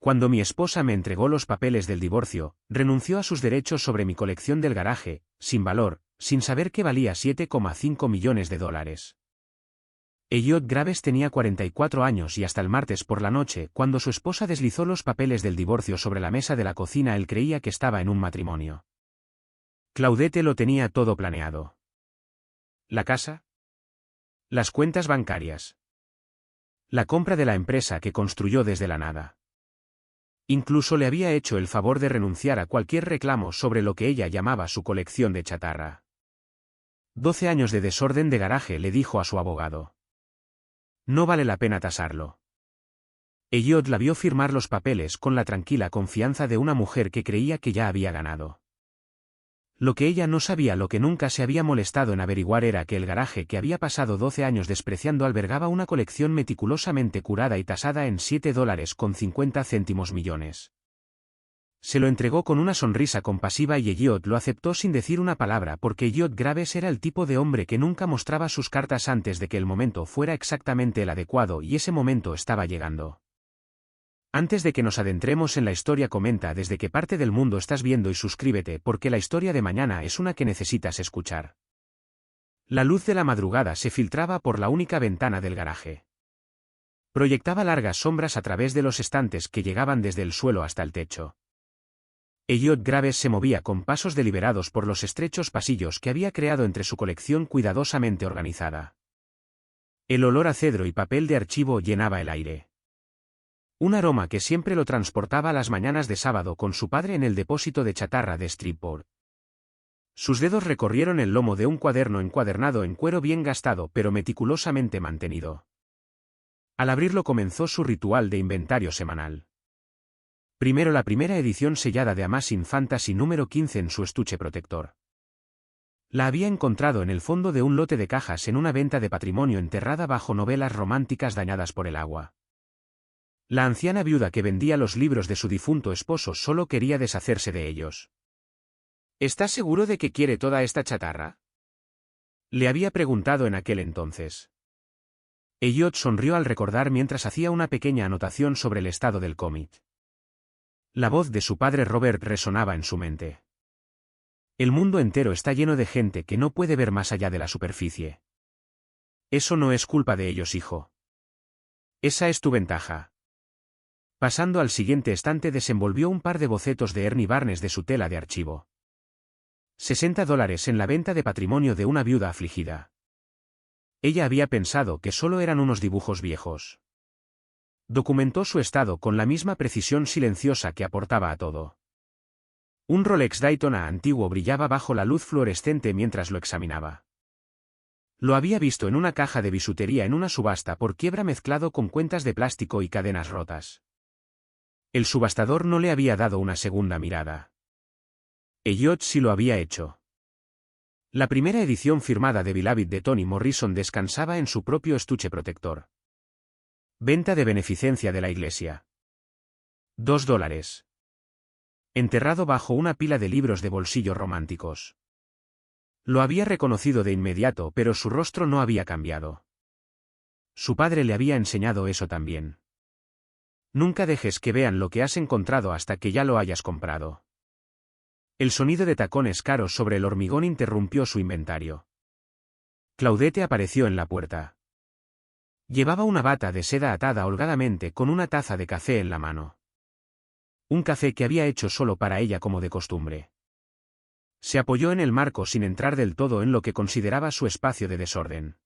Cuando mi esposa me entregó los papeles del divorcio, renunció a sus derechos sobre mi colección del garaje, sin valor, sin saber que valía $7,5 millones. Elliot Graves tenía 44 años y hasta el martes por la noche, cuando su esposa deslizó los papeles del divorcio sobre la mesa de la cocina, él creía que estaba en un matrimonio. Claudette lo tenía todo planeado. ¿La casa? Las cuentas bancarias. La compra de la empresa que construyó desde la nada. Incluso le había hecho el favor de renunciar a cualquier reclamo sobre lo que ella llamaba su colección de chatarra. 12 años de desorden de garaje, le dijo a su abogado. No vale la pena tasarlo. Elliot la vio firmar los papeles con la tranquila confianza de una mujer que creía que ya había ganado. Lo que ella no sabía, lo que nunca se había molestado en averiguar, era que el garaje que había pasado 12 años despreciando albergaba una colección meticulosamente curada y tasada en $7,50 millones. Se lo entregó con una sonrisa compasiva y Elliot lo aceptó sin decir una palabra, porque Elliot Graves era el tipo de hombre que nunca mostraba sus cartas antes de que el momento fuera exactamente el adecuado, y ese momento estaba llegando. Antes de que nos adentremos en la historia, comenta desde qué parte del mundo estás viendo y suscríbete, porque la historia de mañana es una que necesitas escuchar. La luz de la madrugada se filtraba por la única ventana del garaje. Proyectaba largas sombras a través de los estantes que llegaban desde el suelo hasta el techo. Elliot Graves se movía con pasos deliberados por los estrechos pasillos que había creado entre su colección cuidadosamente organizada. El olor a cedro y papel de archivo llenaba el aire. Un aroma que siempre lo transportaba a las mañanas de sábado con su padre en el depósito de chatarra de Streetport. Sus dedos recorrieron el lomo de un cuaderno encuadernado en cuero bien gastado pero meticulosamente mantenido. Al abrirlo comenzó su ritual de inventario semanal. Primero la primera edición sellada de Amazing Fantasy número 15 en su estuche protector. La había encontrado en el fondo de un lote de cajas en una venta de patrimonio enterrada bajo novelas románticas dañadas por el agua. La anciana viuda que vendía los libros de su difunto esposo solo quería deshacerse de ellos. ¿Estás seguro de que quiere toda esta chatarra?, le había preguntado en aquel entonces. Elliot sonrió al recordar mientras hacía una pequeña anotación sobre el estado del cómic. La voz de su padre Robert resonaba en su mente. El mundo entero está lleno de gente que no puede ver más allá de la superficie. Eso no es culpa de ellos, hijo. Esa es tu ventaja. Pasando al siguiente estante desenvolvió un par de bocetos de Ernie Barnes de su tela de archivo. $60 en la venta de patrimonio de una viuda afligida. Ella había pensado que solo eran unos dibujos viejos. Documentó su estado con la misma precisión silenciosa que aportaba a todo. Un Rolex Daytona antiguo brillaba bajo la luz fluorescente mientras lo examinaba. Lo había visto en una caja de bisutería en una subasta por quiebra mezclado con cuentas de plástico y cadenas rotas. El subastador no le había dado una segunda mirada. Elliot sí lo había hecho. La primera edición firmada de Beloved de Toni Morrison descansaba en su propio estuche protector. Venta de beneficencia de la iglesia. $2. Enterrado bajo una pila de libros de bolsillo románticos. Lo había reconocido de inmediato, pero su rostro no había cambiado. Su padre le había enseñado eso también. Nunca dejes que vean lo que has encontrado hasta que ya lo hayas comprado. El sonido de tacones caros sobre el hormigón interrumpió su inventario. Claudette apareció en la puerta. Llevaba una bata de seda atada holgadamente con una taza de café en la mano. Un café que había hecho solo para ella como de costumbre. Se apoyó en el marco sin entrar del todo en lo que consideraba su espacio de desorden.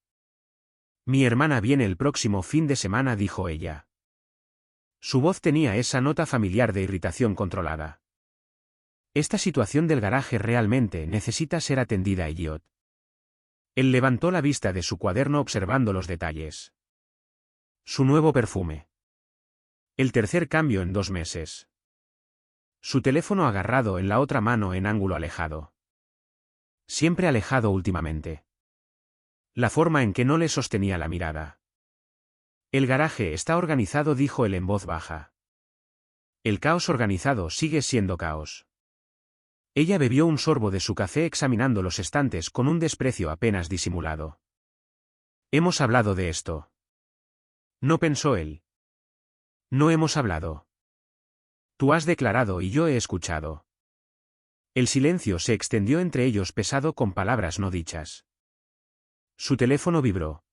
Mi hermana viene el próximo fin de semana, dijo ella. Su voz tenía esa nota familiar de irritación controlada. Esta situación del garaje realmente necesita ser atendida, Elliot. Él levantó la vista de su cuaderno observando los detalles. Su nuevo perfume. El tercer cambio en 2 meses. Su teléfono agarrado en la otra mano en ángulo alejado. Siempre alejado últimamente. La forma en que no le sostenía la mirada. El garaje está organizado, dijo él en voz baja. El caos organizado sigue siendo caos. Ella bebió un sorbo de su café examinando los estantes con un desprecio apenas disimulado. Hemos hablado de esto. No, pensó él. No hemos hablado. Tú has declarado y yo he escuchado. El silencio se extendió entre ellos pesado con palabras no dichas. Su teléfono vibró.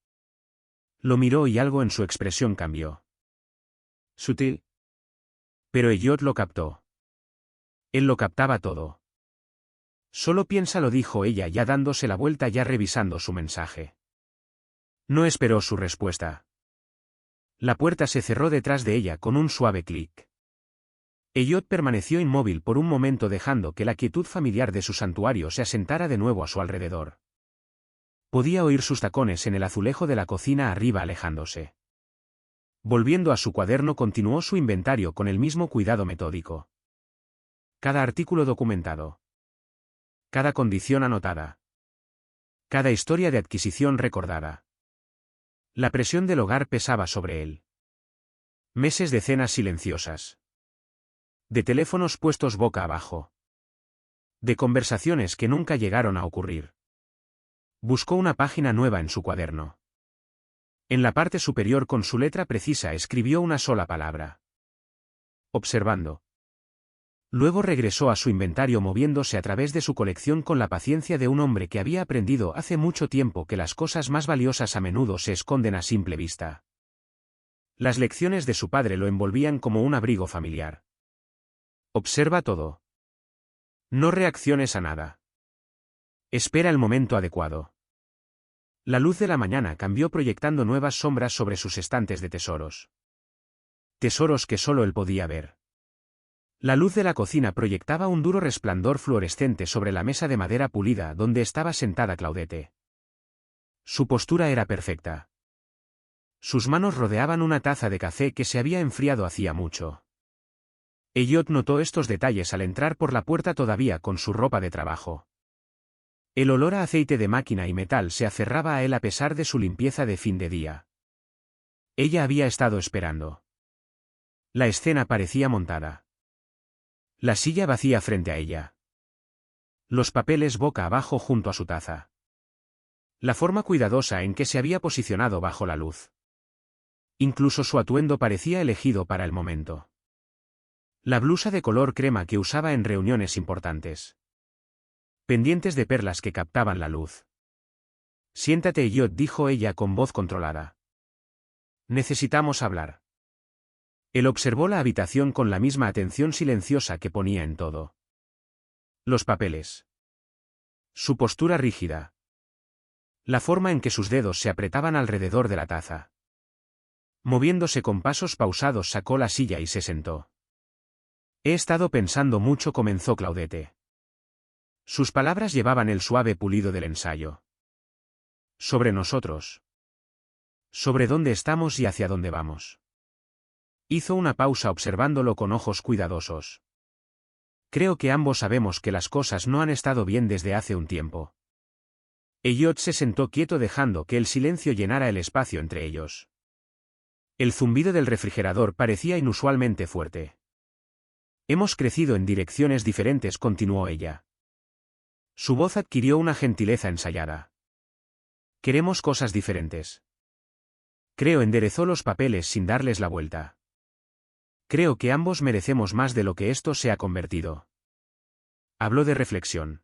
Lo miró y algo en su expresión cambió. Sutil. Pero Elliot lo captó. Él lo captaba todo. Solo piénsalo, dijo ella ya dándose la vuelta, ya revisando su mensaje. No esperó su respuesta. La puerta se cerró detrás de ella con un suave clic. Elliot permaneció inmóvil por un momento, dejando que la quietud familiar de su santuario se asentara de nuevo a su alrededor. Podía oír sus tacones en el azulejo de la cocina arriba alejándose. Volviendo a su cuaderno, continuó su inventario con el mismo cuidado metódico. Cada artículo documentado. Cada condición anotada. Cada historia de adquisición recordada. La presión del hogar pesaba sobre él. Meses de cenas silenciosas. De teléfonos puestos boca abajo. De conversaciones que nunca llegaron a ocurrir. Buscó una página nueva en su cuaderno. En la parte superior, con su letra precisa, escribió una sola palabra. Observando. Luego regresó a su inventario, moviéndose a través de su colección con la paciencia de un hombre que había aprendido hace mucho tiempo que las cosas más valiosas a menudo se esconden a simple vista. Las lecciones de su padre lo envolvían como un abrigo familiar. Observa todo. No reacciones a nada. Espera el momento adecuado. La luz de la mañana cambió, proyectando nuevas sombras sobre sus estantes de tesoros. Tesoros que solo él podía ver. La luz de la cocina proyectaba un duro resplandor fluorescente sobre la mesa de madera pulida donde estaba sentada Claudette. Su postura era perfecta. Sus manos rodeaban una taza de café que se había enfriado hacía mucho. Elliot notó estos detalles al entrar por la puerta, todavía con su ropa de trabajo. El olor a aceite de máquina y metal se aferraba a él a pesar de su limpieza de fin de día. Ella había estado esperando. La escena parecía montada. La silla vacía frente a ella. Los papeles boca abajo junto a su taza. La forma cuidadosa en que se había posicionado bajo la luz. Incluso su atuendo parecía elegido para el momento. La blusa de color crema que usaba en reuniones importantes. Pendientes de perlas que captaban la luz. Siéntate, Elliot, dijo ella con voz controlada. Necesitamos hablar. Él observó la habitación con la misma atención silenciosa que ponía en todo. Los papeles. Su postura rígida. La forma en que sus dedos se apretaban alrededor de la taza. Moviéndose con pasos pausados, sacó la silla y se sentó. He estado pensando mucho, comenzó Claudette. Sus palabras llevaban el suave pulido del ensayo. Sobre nosotros. Sobre dónde estamos y hacia dónde vamos. Hizo una pausa observándolo con ojos cuidadosos. Creo que ambos sabemos que las cosas no han estado bien desde hace un tiempo. Elliot se sentó quieto, dejando que el silencio llenara el espacio entre ellos. El zumbido del refrigerador parecía inusualmente fuerte. Hemos crecido en direcciones diferentes, continuó ella. Su voz adquirió una gentileza ensayada. Queremos cosas diferentes. Creo, enderezó los papeles sin darles la vuelta. Creo que ambos merecemos más de lo que esto se ha convertido. Habló de reflexión.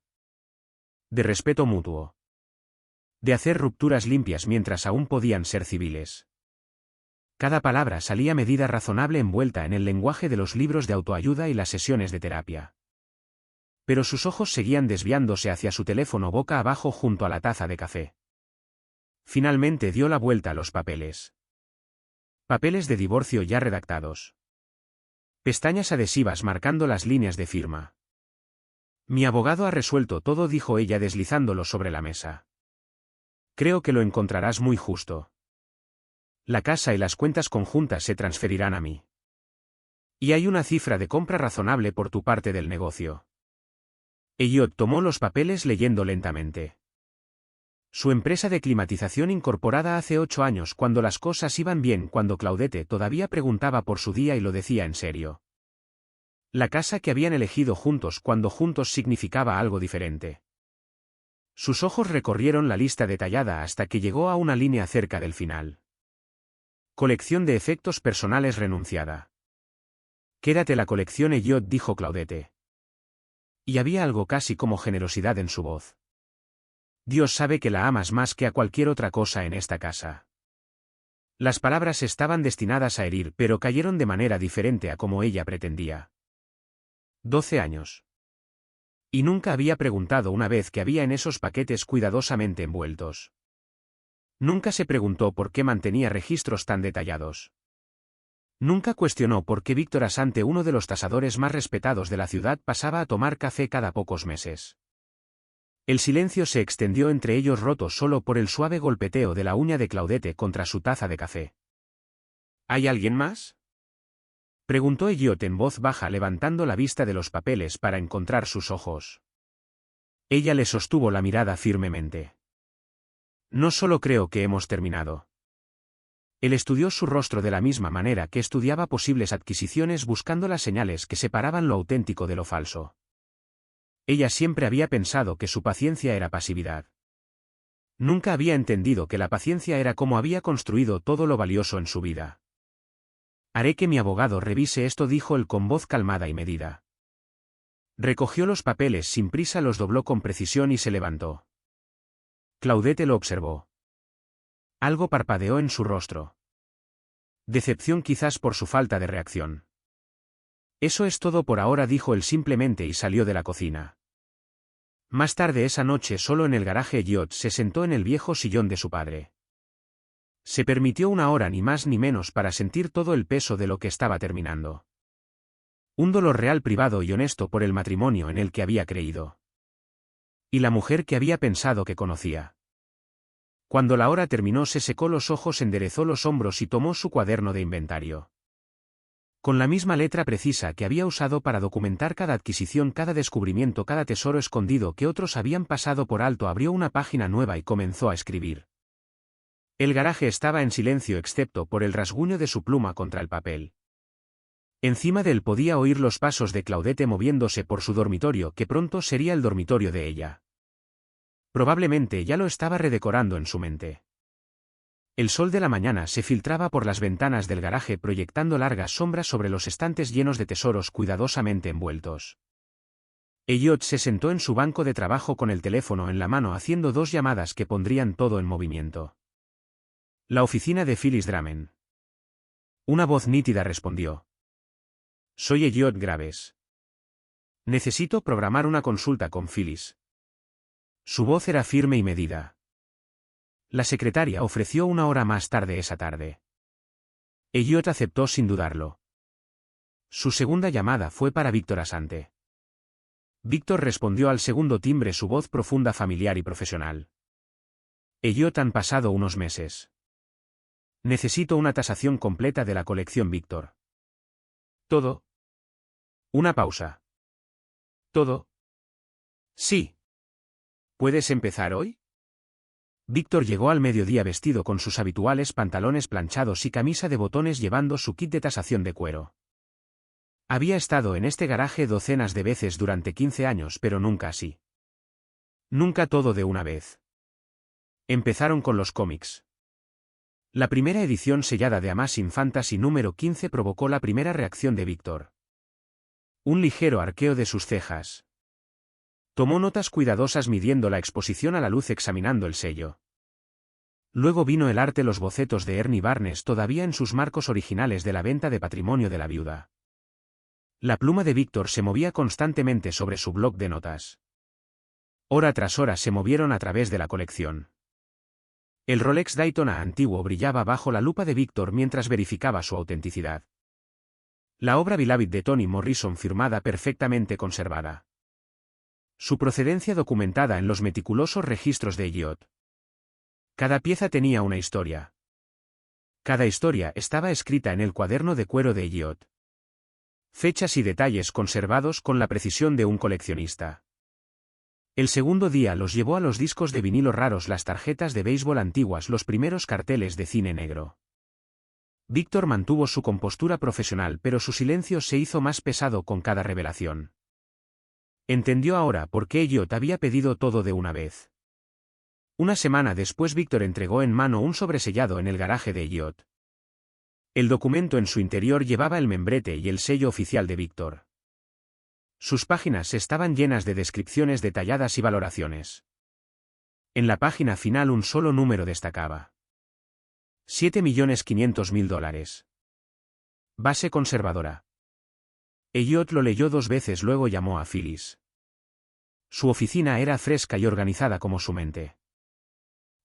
De respeto mutuo. De hacer rupturas limpias mientras aún podían ser civiles. Cada palabra salía medida, razonable, envuelta en el lenguaje de los libros de autoayuda y las sesiones de terapia. Pero sus ojos seguían desviándose hacia su teléfono boca abajo junto a la taza de café. Finalmente dio la vuelta a los papeles. Papeles de divorcio ya redactados. Pestañas adhesivas marcando las líneas de firma. Mi abogado ha resuelto todo, dijo ella deslizándolo sobre la mesa. Creo que lo encontrarás muy justo. La casa y las cuentas conjuntas se transferirán a mí. Y hay una cifra de compra razonable por tu parte del negocio. Elliot tomó los papeles leyendo lentamente. Su empresa de climatización incorporada hace 8 años, cuando las cosas iban bien, cuando Claudette todavía preguntaba por su día y lo decía en serio. La casa que habían elegido juntos cuando juntos significaba algo diferente. Sus ojos recorrieron la lista detallada hasta que llegó a una línea cerca del final. Colección de efectos personales renunciada. Quédate la colección Elliot, dijo Claudette. Y había algo casi como generosidad en su voz. Dios sabe que la amas más que a cualquier otra cosa en esta casa. Las palabras estaban destinadas a herir, pero cayeron de manera diferente a como ella pretendía. 12 años. Y nunca había preguntado una vez qué había en esos paquetes cuidadosamente envueltos. Nunca se preguntó por qué mantenía registros tan detallados. Nunca cuestionó por qué Víctor Asante, uno de los tasadores más respetados de la ciudad, pasaba a tomar café cada pocos meses. El silencio se extendió entre ellos, roto solo por el suave golpeteo de la uña de Claudette contra su taza de café. ¿Hay alguien más?, preguntó Elliot en voz baja, levantando la vista de los papeles para encontrar sus ojos. Ella le sostuvo la mirada firmemente. No solo creo que hemos terminado. Él estudió su rostro de la misma manera que estudiaba posibles adquisiciones, buscando las señales que separaban lo auténtico de lo falso. Ella siempre había pensado que su paciencia era pasividad. Nunca había entendido que la paciencia era cómo había construido todo lo valioso en su vida. Haré que mi abogado revise esto, dijo él con voz calmada y medida. Recogió los papeles sin prisa, los dobló con precisión y se levantó. Claudette lo observó. Algo parpadeó en su rostro. Decepción, quizás por su falta de reacción. Eso es todo por ahora, dijo él simplemente y salió de la cocina. Más tarde esa noche, solo en el garaje, Elliot se sentó en el viejo sillón de su padre. Se permitió una hora, ni más ni menos, para sentir todo el peso de lo que estaba terminando. Un dolor real, privado y honesto por el matrimonio en el que había creído. Y la mujer que había pensado que conocía. Cuando la hora terminó, se secó los ojos, enderezó los hombros y tomó su cuaderno de inventario. Con la misma letra precisa que había usado para documentar cada adquisición, cada descubrimiento, cada tesoro escondido que otros habían pasado por alto, abrió una página nueva y comenzó a escribir. El garaje estaba en silencio excepto por el rasguño de su pluma contra el papel. Encima de él podía oír los pasos de Claudette moviéndose por su dormitorio, que pronto sería el dormitorio de ella. Probablemente ya lo estaba redecorando en su mente. El sol de la mañana se filtraba por las ventanas del garaje, proyectando largas sombras sobre los estantes llenos de tesoros cuidadosamente envueltos. Elliot se sentó en su banco de trabajo con el teléfono en la mano, haciendo 2 llamadas que pondrían todo en movimiento. La oficina de Phyllis Dramen. Una voz nítida respondió. Soy Elliot Graves. Necesito programar una consulta con Phyllis. Su voz era firme y medida. La secretaria ofreció una hora más tarde esa tarde. Elliot aceptó sin dudarlo. Su segunda llamada fue para Víctor Asante. Víctor respondió al segundo timbre, su voz profunda, familiar y profesional. Elliot, han pasado unos meses. Necesito una tasación completa de la colección, Víctor. ¿Todo? Una pausa. ¿Todo? Sí. ¿Puedes empezar hoy? Víctor llegó al mediodía vestido con sus habituales pantalones planchados y camisa de botones, llevando su kit de tasación de cuero. Había estado en este garaje docenas de veces durante 15 años, pero nunca así. Nunca todo de una vez. Empezaron con los cómics. La primera edición sellada de Amazing Fantasy número 15 provocó la primera reacción de Víctor. Un ligero arqueo de sus cejas. Tomó notas cuidadosas, midiendo la exposición a la luz, examinando el sello. Luego vino el arte, los bocetos de Ernie Barnes todavía en sus marcos originales de la venta de patrimonio de la viuda. La pluma de Víctor se movía constantemente sobre su bloc de notas. Hora tras hora se movieron a través de la colección. El Rolex Daytona antiguo brillaba bajo la lupa de Víctor mientras verificaba su autenticidad. La obra Beloved de Toni Morrison, firmada, perfectamente conservada. Su procedencia documentada en los meticulosos registros de Elliot. Cada pieza tenía una historia. Cada historia estaba escrita en el cuaderno de cuero de Elliot. Fechas y detalles conservados con la precisión de un coleccionista. El segundo día los llevó a los discos de vinilo raros, las tarjetas de béisbol antiguas, los primeros carteles de cine negro. Víctor mantuvo su compostura profesional, pero su silencio se hizo más pesado con cada revelación. Entendió ahora por qué Elliot había pedido todo de una vez. Una semana después, Víctor entregó en mano un sobresellado en el garaje de Elliot. El documento en su interior llevaba el membrete y el sello oficial de Víctor. Sus páginas estaban llenas de descripciones detalladas y valoraciones. En la página final un solo número destacaba. $7.500.000. Base conservadora. Elliot lo leyó 2 veces, luego llamó a Phyllis. Su oficina era fresca y organizada como su mente.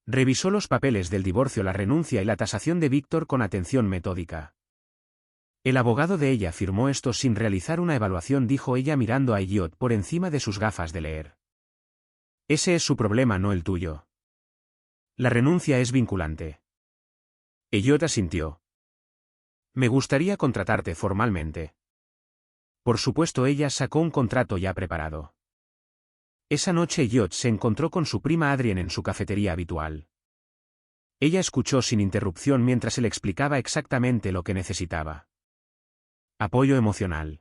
Revisó los papeles del divorcio, la renuncia y la tasación de Víctor con atención metódica. El abogado de ella firmó esto sin realizar una evaluación, dijo ella mirando a Elliot por encima de sus gafas de leer. Ese es su problema, no el tuyo. La renuncia es vinculante. Elliot asintió. Me gustaría contratarte formalmente. Por supuesto, ella sacó un contrato ya preparado. Esa noche Elliot se encontró con su prima Adrienne en su cafetería habitual. Ella escuchó sin interrupción mientras él explicaba exactamente lo que necesitaba. Apoyo emocional.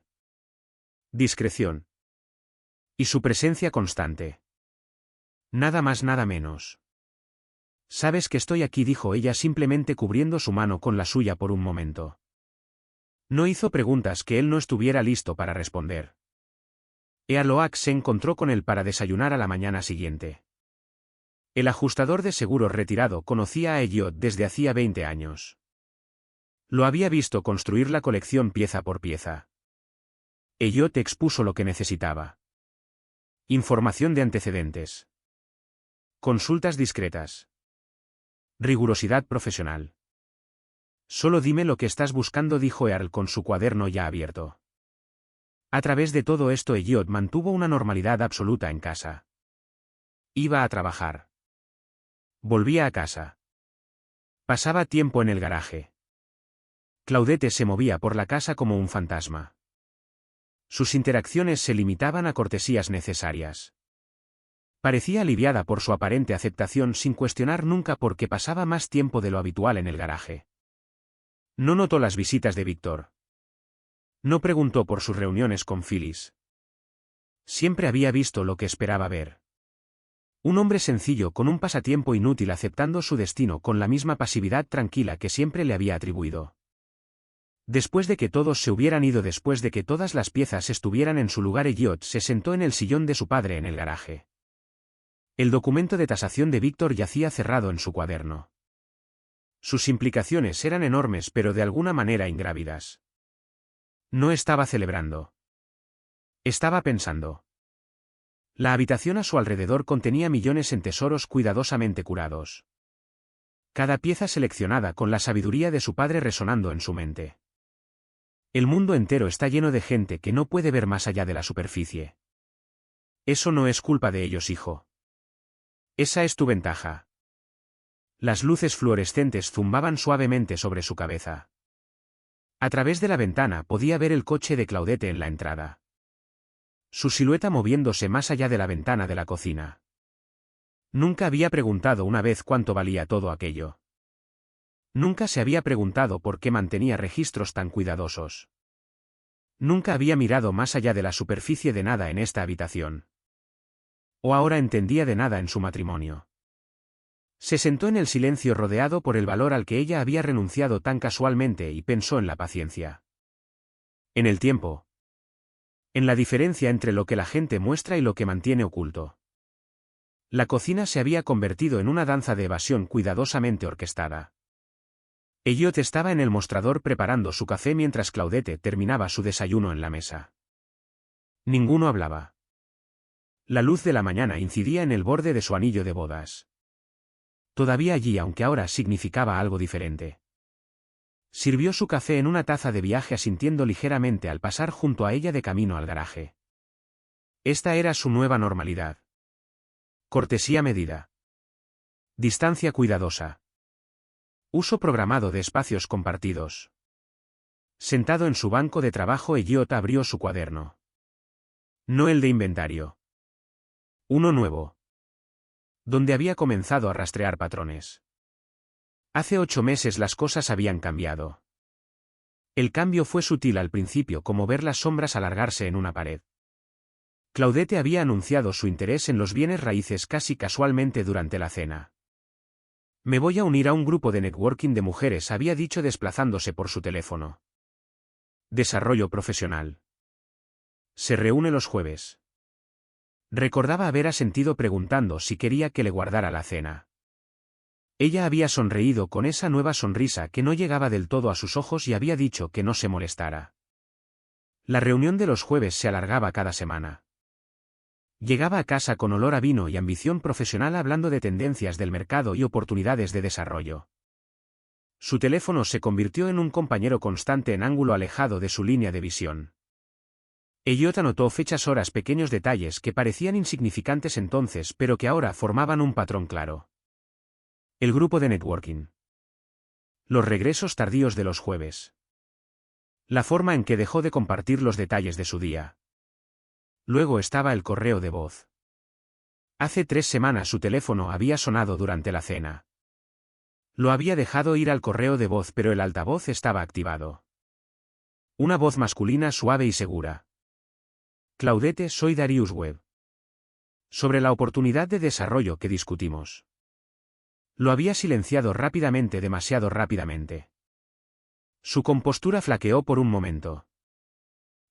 Discreción. Y su presencia constante. Nada más, nada menos. Sabes que estoy aquí, dijo ella simplemente cubriendo su mano con la suya por un momento. No hizo preguntas que él no estuviera listo para responder. Ealoak se encontró con él para desayunar a la mañana siguiente. El ajustador de seguros retirado conocía a Elliot desde hacía 20 años. Lo había visto construir la colección pieza por pieza. Elliot expuso lo que necesitaba. Información de antecedentes. Consultas discretas. Rigurosidad profesional. Solo dime lo que estás buscando, dijo Earl con su cuaderno ya abierto. A través de todo esto Elliot mantuvo una normalidad absoluta en casa. Iba a trabajar. Volvía a casa. Pasaba tiempo en el garaje. Claudette se movía por la casa como un fantasma. Sus interacciones se limitaban a cortesías necesarias. Parecía aliviada por su aparente aceptación sin cuestionar nunca por qué pasaba más tiempo de lo habitual en el garaje. No notó las visitas de Víctor. No preguntó por sus reuniones con Phyllis. Siempre había visto lo que esperaba ver. Un hombre sencillo con un pasatiempo inútil aceptando su destino con la misma pasividad tranquila que siempre le había atribuido. Después de que todos se hubieran ido, después de que todas las piezas estuvieran en su lugar, Elliot se sentó en el sillón de su padre en el garaje. El documento de tasación de Víctor yacía cerrado en su cuaderno. Sus implicaciones eran enormes, pero de alguna manera ingrávidas. No estaba celebrando. Estaba pensando. La habitación a su alrededor contenía millones en tesoros cuidadosamente curados. Cada pieza seleccionada con la sabiduría de su padre resonando en su mente. El mundo entero está lleno de gente que no puede ver más allá de la superficie. Eso no es culpa de ellos, hijo. Esa es tu ventaja. Las luces fluorescentes zumbaban suavemente sobre su cabeza. A través de la ventana podía ver el coche de Claudette en la entrada. Su silueta moviéndose más allá de la ventana de la cocina. Nunca había preguntado una vez cuánto valía todo aquello. Nunca se había preguntado por qué mantenía registros tan cuidadosos. Nunca había mirado más allá de la superficie de nada en esta habitación. O ahora entendía de nada en su matrimonio. Se sentó en el silencio rodeado por el valor al que ella había renunciado tan casualmente y pensó en la paciencia. En el tiempo. En la diferencia entre lo que la gente muestra y lo que mantiene oculto. La cocina se había convertido en una danza de evasión cuidadosamente orquestada. Elliot estaba en el mostrador preparando su café mientras Claudette terminaba su desayuno en la mesa. Ninguno hablaba. La luz de la mañana incidía en el borde de su anillo de bodas. Todavía allí, aunque ahora significaba algo diferente. Sirvió su café en una taza de viaje asintiendo ligeramente al pasar junto a ella de camino al garaje. Esta era su nueva normalidad. Cortesía medida. Distancia cuidadosa. Uso programado de espacios compartidos. Sentado en su banco de trabajo, Elliot abrió su cuaderno. No el de inventario. Uno nuevo. Donde había comenzado a rastrear patrones. Hace 8 meses las cosas habían cambiado. El cambio fue sutil al principio, como ver las sombras alargarse en una pared. Claudette había anunciado su interés en los bienes raíces casi casualmente durante la cena. Me voy a unir a un grupo de networking de mujeres, había dicho desplazándose por su teléfono. Desarrollo profesional. Se reúne los jueves. Recordaba haber asentido preguntando si quería que le guardara la cena. Ella había sonreído con esa nueva sonrisa que no llegaba del todo a sus ojos y había dicho que no se molestara. La reunión de los jueves se alargaba cada semana. Llegaba a casa con olor a vino y ambición profesional hablando de tendencias del mercado y oportunidades de desarrollo. Su teléfono se convirtió en un compañero constante en ángulo alejado de su línea de visión. Elliot anotó fechas, horas, pequeños detalles que parecían insignificantes entonces pero que ahora formaban un patrón claro. El grupo de networking. Los regresos tardíos de los jueves. La forma en que dejó de compartir los detalles de su día. Luego estaba el correo de voz. Hace 3 semanas su teléfono había sonado durante la cena. Lo había dejado ir al correo de voz pero el altavoz estaba activado. Una voz masculina suave y segura. Claudette, soy Darius Webb. Sobre la oportunidad de desarrollo que discutimos. Lo había silenciado rápidamente, demasiado rápidamente. Su compostura flaqueó por un momento.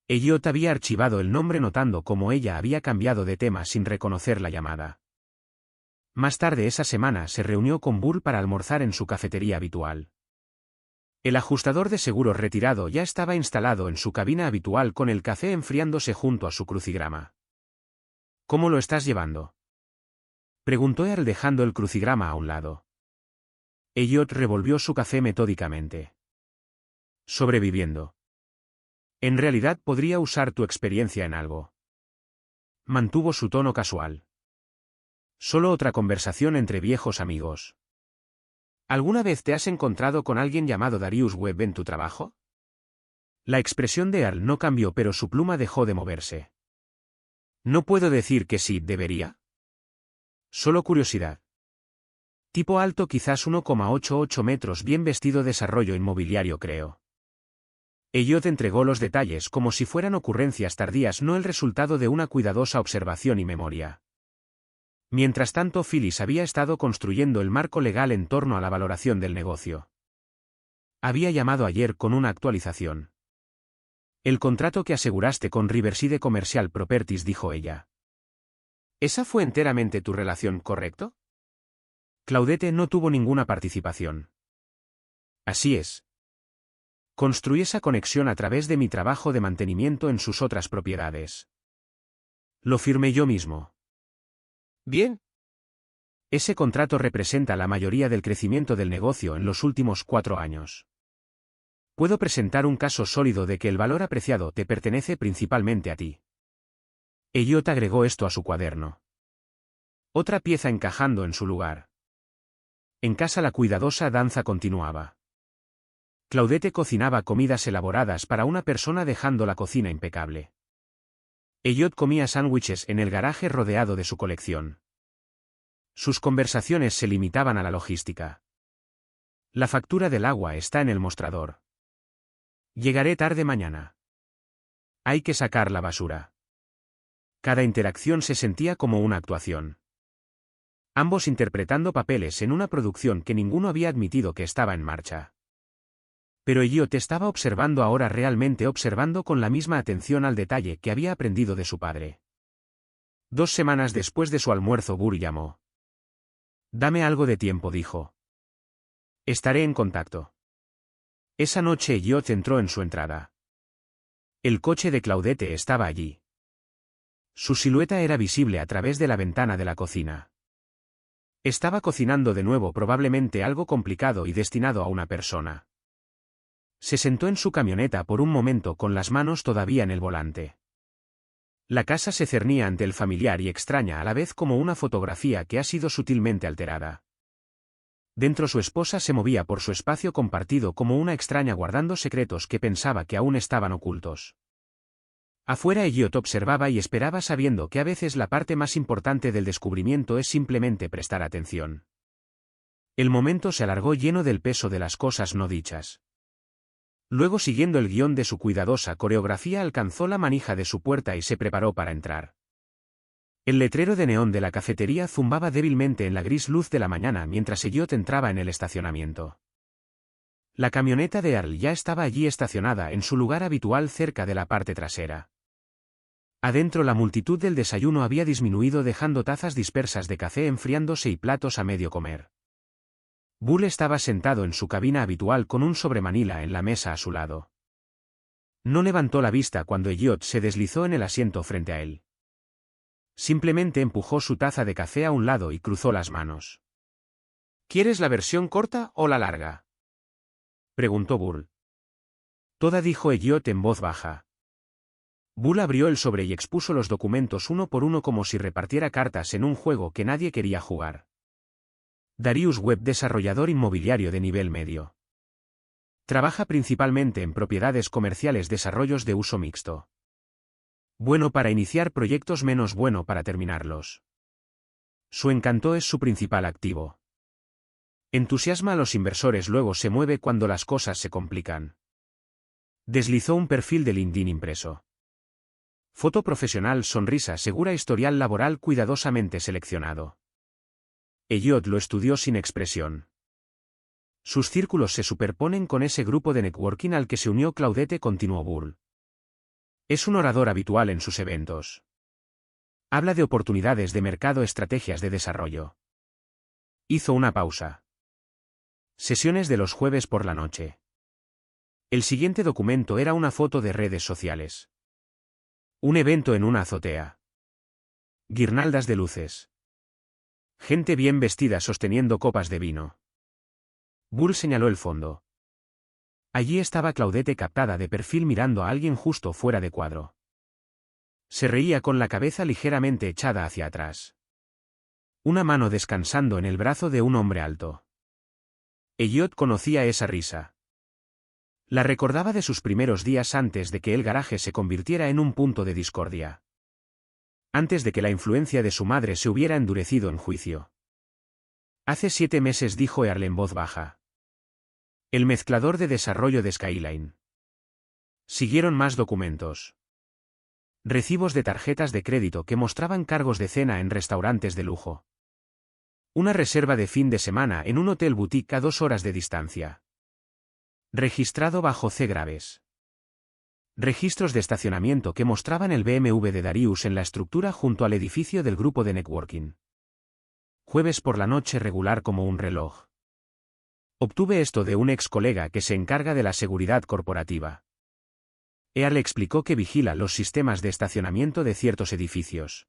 Elliot había archivado el nombre notando cómo ella había cambiado de tema sin reconocer la llamada. Más tarde esa semana se reunió con Bull para almorzar en su cafetería habitual. El ajustador de seguros retirado ya estaba instalado en su cabina habitual con el café enfriándose junto a su crucigrama. ¿Cómo lo estás llevando?, preguntó Earl dejando el crucigrama a un lado. Elliot revolvió su café metódicamente. Sobreviviendo. En realidad podría usar tu experiencia en algo. Mantuvo su tono casual. Solo otra conversación entre viejos amigos. ¿Alguna vez te has encontrado con alguien llamado Darius Webb en tu trabajo? La expresión de Earl no cambió pero su pluma dejó de moverse. No puedo decir que sí, ¿debería? Solo curiosidad. Tipo alto, quizás 1,88 metros, bien vestido, desarrollo inmobiliario creo. Elliot entregó los detalles como si fueran ocurrencias tardías, no el resultado de una cuidadosa observación y memoria. Mientras tanto, Phyllis había estado construyendo el marco legal en torno a la valoración del negocio. Había llamado ayer con una actualización. El contrato que aseguraste con Riverside Commercial Properties, dijo ella. ¿Esa fue enteramente tu relación, correcto? Claudette no tuvo ninguna participación. Así es. Construí esa conexión a través de mi trabajo de mantenimiento en sus otras propiedades. Lo firmé yo mismo. Bien. Ese contrato representa la mayoría del crecimiento del negocio en los últimos 4 años. Puedo presentar un caso sólido de que el valor apreciado te pertenece principalmente a ti. Elliot agregó esto a su cuaderno. Otra pieza encajando en su lugar. En casa la cuidadosa danza continuaba. Claudette cocinaba comidas elaboradas para una persona dejando la cocina impecable. Elliot comía sándwiches en el garaje rodeado de su colección. Sus conversaciones se limitaban a la logística. La factura del agua está en el mostrador. Llegaré tarde mañana. Hay que sacar la basura. Cada interacción se sentía como una actuación. Ambos interpretando papeles en una producción que ninguno había admitido que estaba en marcha. Pero Elliot estaba observando ahora, realmente observando con la misma atención al detalle que había aprendido de su padre. 2 semanas después de su almuerzo, Burr llamó. Dame algo de tiempo, dijo. Estaré en contacto. Esa noche Elliot entró en su entrada. El coche de Claudette estaba allí. Su silueta era visible a través de la ventana de la cocina. Estaba cocinando de nuevo, probablemente algo complicado y destinado a una persona. Se sentó en su camioneta por un momento con las manos todavía en el volante. La casa se cernía ante el familiar y extraña a la vez como una fotografía que ha sido sutilmente alterada. Dentro su esposa se movía por su espacio compartido como una extraña guardando secretos que pensaba que aún estaban ocultos. Afuera Elliot observaba y esperaba sabiendo que a veces la parte más importante del descubrimiento es simplemente prestar atención. El momento se alargó lleno del peso de las cosas no dichas. Luego, siguiendo el guión de su cuidadosa coreografía, alcanzó la manija de su puerta y se preparó para entrar. El letrero de neón de la cafetería zumbaba débilmente en la gris luz de la mañana mientras Elliot entraba en el estacionamiento. La camioneta de Earl ya estaba allí estacionada en su lugar habitual cerca de la parte trasera. Adentro la multitud del desayuno había disminuido dejando tazas dispersas de café enfriándose y platos a medio comer. Bull estaba sentado en su cabina habitual con un sobremanila en la mesa a su lado. No levantó la vista cuando Elliot se deslizó en el asiento frente a él. Simplemente empujó su taza de café a un lado y cruzó las manos. ¿Quieres la versión corta o la larga?, preguntó Bull. Toda, dijo Elliot en voz baja. Bull abrió el sobre y expuso los documentos uno por uno como si repartiera cartas en un juego que nadie quería jugar. Darius Webb, desarrollador inmobiliario de nivel medio. Trabaja principalmente en propiedades comerciales, desarrollos de uso mixto. Bueno para iniciar proyectos, menos bueno para terminarlos. Su encanto es su principal activo. Entusiasma a los inversores, luego se mueve cuando las cosas se complican. Deslizó un perfil de LinkedIn impreso. Foto profesional, sonrisa segura, historial laboral cuidadosamente seleccionado. Elliot lo estudió sin expresión. Sus círculos se superponen con ese grupo de networking al que se unió Claudette, continuó Bull. Es un orador habitual en sus eventos. Habla de oportunidades de mercado, estrategias de desarrollo. Hizo una pausa. Sesiones de los jueves por la noche. El siguiente documento era una foto de redes sociales. Un evento en una azotea. Guirnaldas de luces. Gente bien vestida sosteniendo copas de vino. Bull señaló el fondo. Allí estaba Claudette captada de perfil mirando a alguien justo fuera de cuadro. Se reía con la cabeza ligeramente echada hacia atrás. Una mano descansando en el brazo de un hombre alto. Elliot conocía esa risa. La recordaba de sus primeros días antes de que el garaje se convirtiera en un punto de discordia. Antes de que la influencia de su madre se hubiera endurecido en juicio. Hace 7 meses, dijo Earl en voz baja. El mezclador de desarrollo de Skyline. Siguieron más documentos. Recibos de tarjetas de crédito que mostraban cargos de cena en restaurantes de lujo. Una reserva de fin de semana en un hotel boutique a 2 horas de distancia. Registrado bajo C graves. Registros de estacionamiento que mostraban el BMW de Darius en la estructura junto al edificio del grupo de networking. Jueves por la noche, regular como un reloj. Obtuve esto de un ex colega que se encarga de la seguridad corporativa. Earl explicó que vigila los sistemas de estacionamiento de ciertos edificios.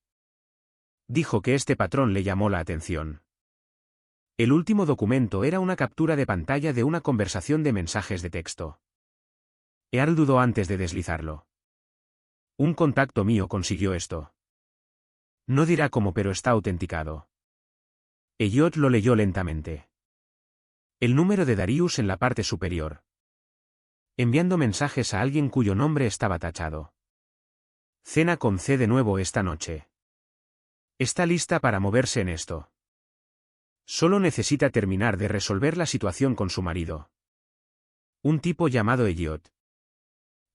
Dijo que este patrón le llamó la atención. El último documento era una captura de pantalla de una conversación de mensajes de texto. Earl dudó antes de deslizarlo. Un contacto mío consiguió esto. No dirá cómo, pero está autenticado. Elliot lo leyó lentamente. El número de Darius en la parte superior. Enviando mensajes a alguien cuyo nombre estaba tachado. Cena con C de nuevo esta noche. Está lista para moverse en esto. Solo necesita terminar de resolver la situación con su marido. Un tipo llamado Elliot.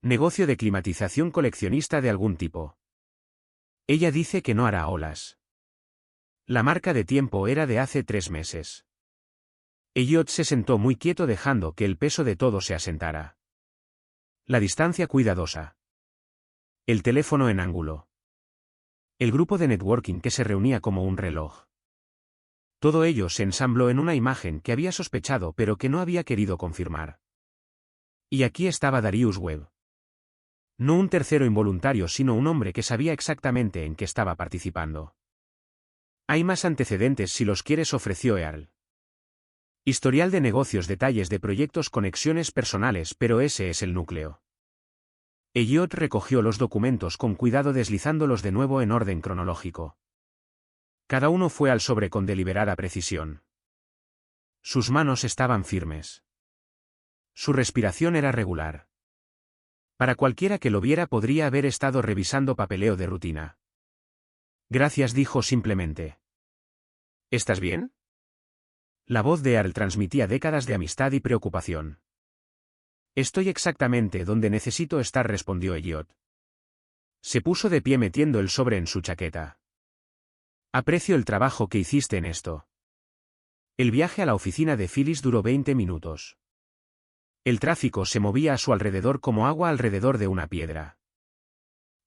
Negocio de climatización coleccionista de algún tipo. Ella dice que no hará olas. La marca de tiempo era de hace 3 meses. Elliot se sentó muy quieto dejando que el peso de todo se asentara. La distancia cuidadosa. El teléfono en ángulo. El grupo de networking que se reunía como un reloj. Todo ello se ensambló en una imagen que había sospechado pero que no había querido confirmar. Y aquí estaba Darius Webb. No un tercero involuntario, sino un hombre que sabía exactamente en qué estaba participando. Hay más antecedentes si los quieres, ofreció Earl. Historial de negocios, detalles de proyectos, conexiones personales, pero ese es el núcleo. Elliot recogió los documentos con cuidado deslizándolos de nuevo en orden cronológico. Cada uno fue al sobre con deliberada precisión. Sus manos estaban firmes. Su respiración era regular. Para cualquiera que lo viera podría haber estado revisando papeleo de rutina. Gracias, dijo simplemente. ¿Estás bien? La voz de Earl transmitía décadas de amistad y preocupación. Estoy exactamente donde necesito estar, respondió Elliot. Se puso de pie metiendo el sobre en su chaqueta. Aprecio el trabajo que hiciste en esto. El viaje a la oficina de Phyllis duró 20 minutos. El tráfico se movía a su alrededor como agua alrededor de una piedra.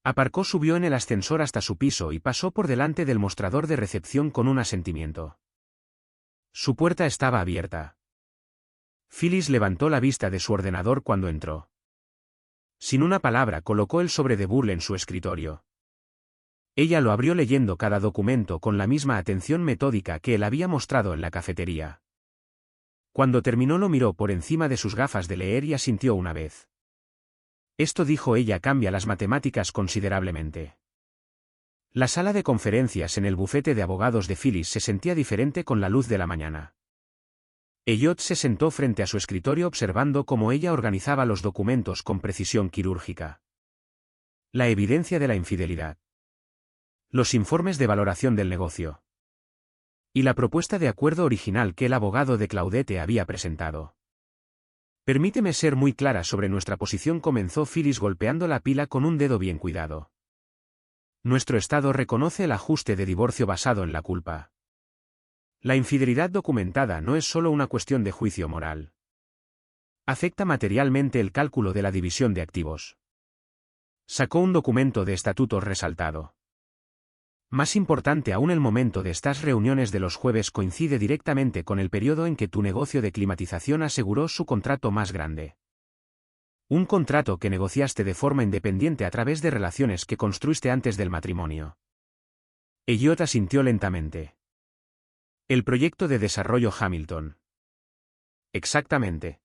Aparcó, subió en el ascensor hasta su piso y pasó por delante del mostrador de recepción con un asentimiento. Su puerta estaba abierta. Phyllis levantó la vista de su ordenador cuando entró. Sin una palabra colocó el sobre de Burl en su escritorio. Ella lo abrió leyendo cada documento con la misma atención metódica que él había mostrado en la cafetería. Cuando terminó lo miró por encima de sus gafas de leer y asintió una vez. Esto, dijo ella, cambia las matemáticas considerablemente. La sala de conferencias en el bufete de abogados de Phyllis se sentía diferente con la luz de la mañana. Elliot se sentó frente a su escritorio observando cómo ella organizaba los documentos con precisión quirúrgica. La evidencia de la infidelidad. Los informes de valoración del negocio. Y la propuesta de acuerdo original que el abogado de Claudette había presentado. Permíteme ser muy clara sobre nuestra posición, comenzó Phyllis golpeando la pila con un dedo bien cuidado. Nuestro Estado reconoce el ajuste de divorcio basado en la culpa. La infidelidad documentada no es solo una cuestión de juicio moral. Afecta materialmente el cálculo de la división de activos. Sacó un documento de estatutos resaltado. Más importante aún, el momento de estas reuniones de los jueves coincide directamente con el periodo en que tu negocio de climatización aseguró su contrato más grande. Un contrato que negociaste de forma independiente a través de relaciones que construiste antes del matrimonio. Elliot asintió lentamente. El proyecto de desarrollo Hamilton. Exactamente.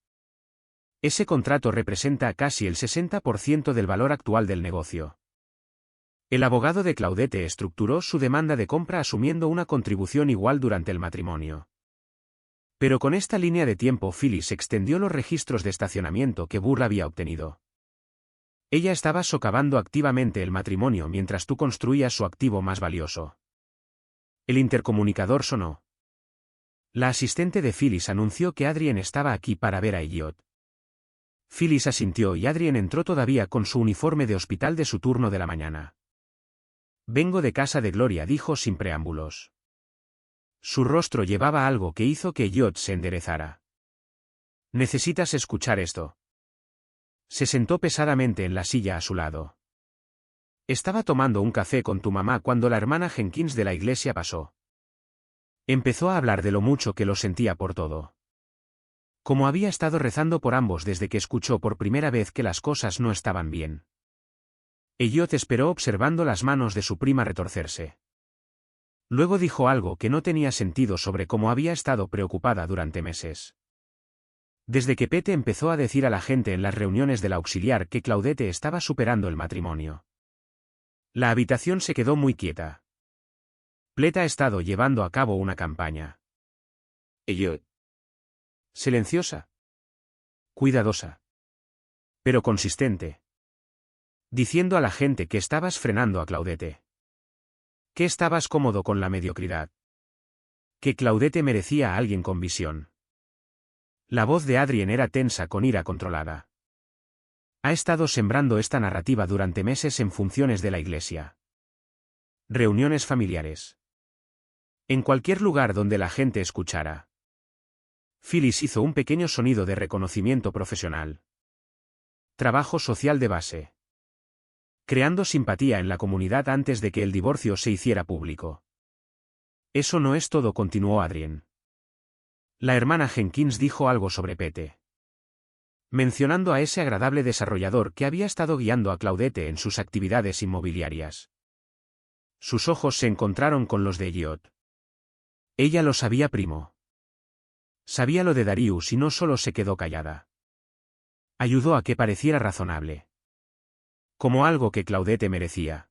Ese contrato representa casi el 60% del valor actual del negocio. El abogado de Claudette estructuró su demanda de compra asumiendo una contribución igual durante el matrimonio. Pero con esta línea de tiempo Phyllis extendió los registros de estacionamiento que Burl había obtenido. Ella estaba socavando activamente el matrimonio mientras tú construías su activo más valioso. El intercomunicador sonó. La asistente de Phyllis anunció que Adrien estaba aquí para ver a Elliot. Phyllis asintió y Adrien entró todavía con su uniforme de hospital de su turno de la mañana. Vengo de casa de Gloria, dijo sin preámbulos. Su rostro llevaba algo que hizo que Elliot se enderezara. Necesitas escuchar esto. Se sentó pesadamente en la silla a su lado. Estaba tomando un café con tu mamá cuando la hermana Jenkins de la iglesia pasó. Empezó a hablar de lo mucho que lo sentía por todo. Como había estado rezando por ambos desde que escuchó por primera vez que las cosas no estaban bien. Elliot esperó observando las manos de su prima retorcerse. Luego dijo algo que no tenía sentido sobre cómo había estado preocupada durante meses. Desde que Pete empezó a decir a la gente en las reuniones del auxiliar que Claudette estaba superando el matrimonio. La habitación se quedó muy quieta. Pete ha estado llevando a cabo una campaña. Elliot. Silenciosa. Cuidadosa. Pero consistente. Diciendo a la gente que estabas frenando a Claudette. Que estabas cómodo con la mediocridad. Que Claudette merecía a alguien con visión. La voz de Adrien era tensa con ira controlada. Ha estado sembrando esta narrativa durante meses en funciones de la iglesia. Reuniones familiares. En cualquier lugar donde la gente escuchara. Phyllis hizo un pequeño sonido de reconocimiento profesional. Trabajo social de base. Creando simpatía en la comunidad antes de que el divorcio se hiciera público. Eso no es todo, continuó Adrien. La hermana Jenkins dijo algo sobre Pete. Mencionando a ese agradable desarrollador que había estado guiando a Claudette en sus actividades inmobiliarias. Sus ojos se encontraron con los de Elliot. Ella lo sabía, primo. Sabía lo de Darius y no solo se quedó callada. Ayudó a que pareciera razonable. Como algo que Claudette merecía.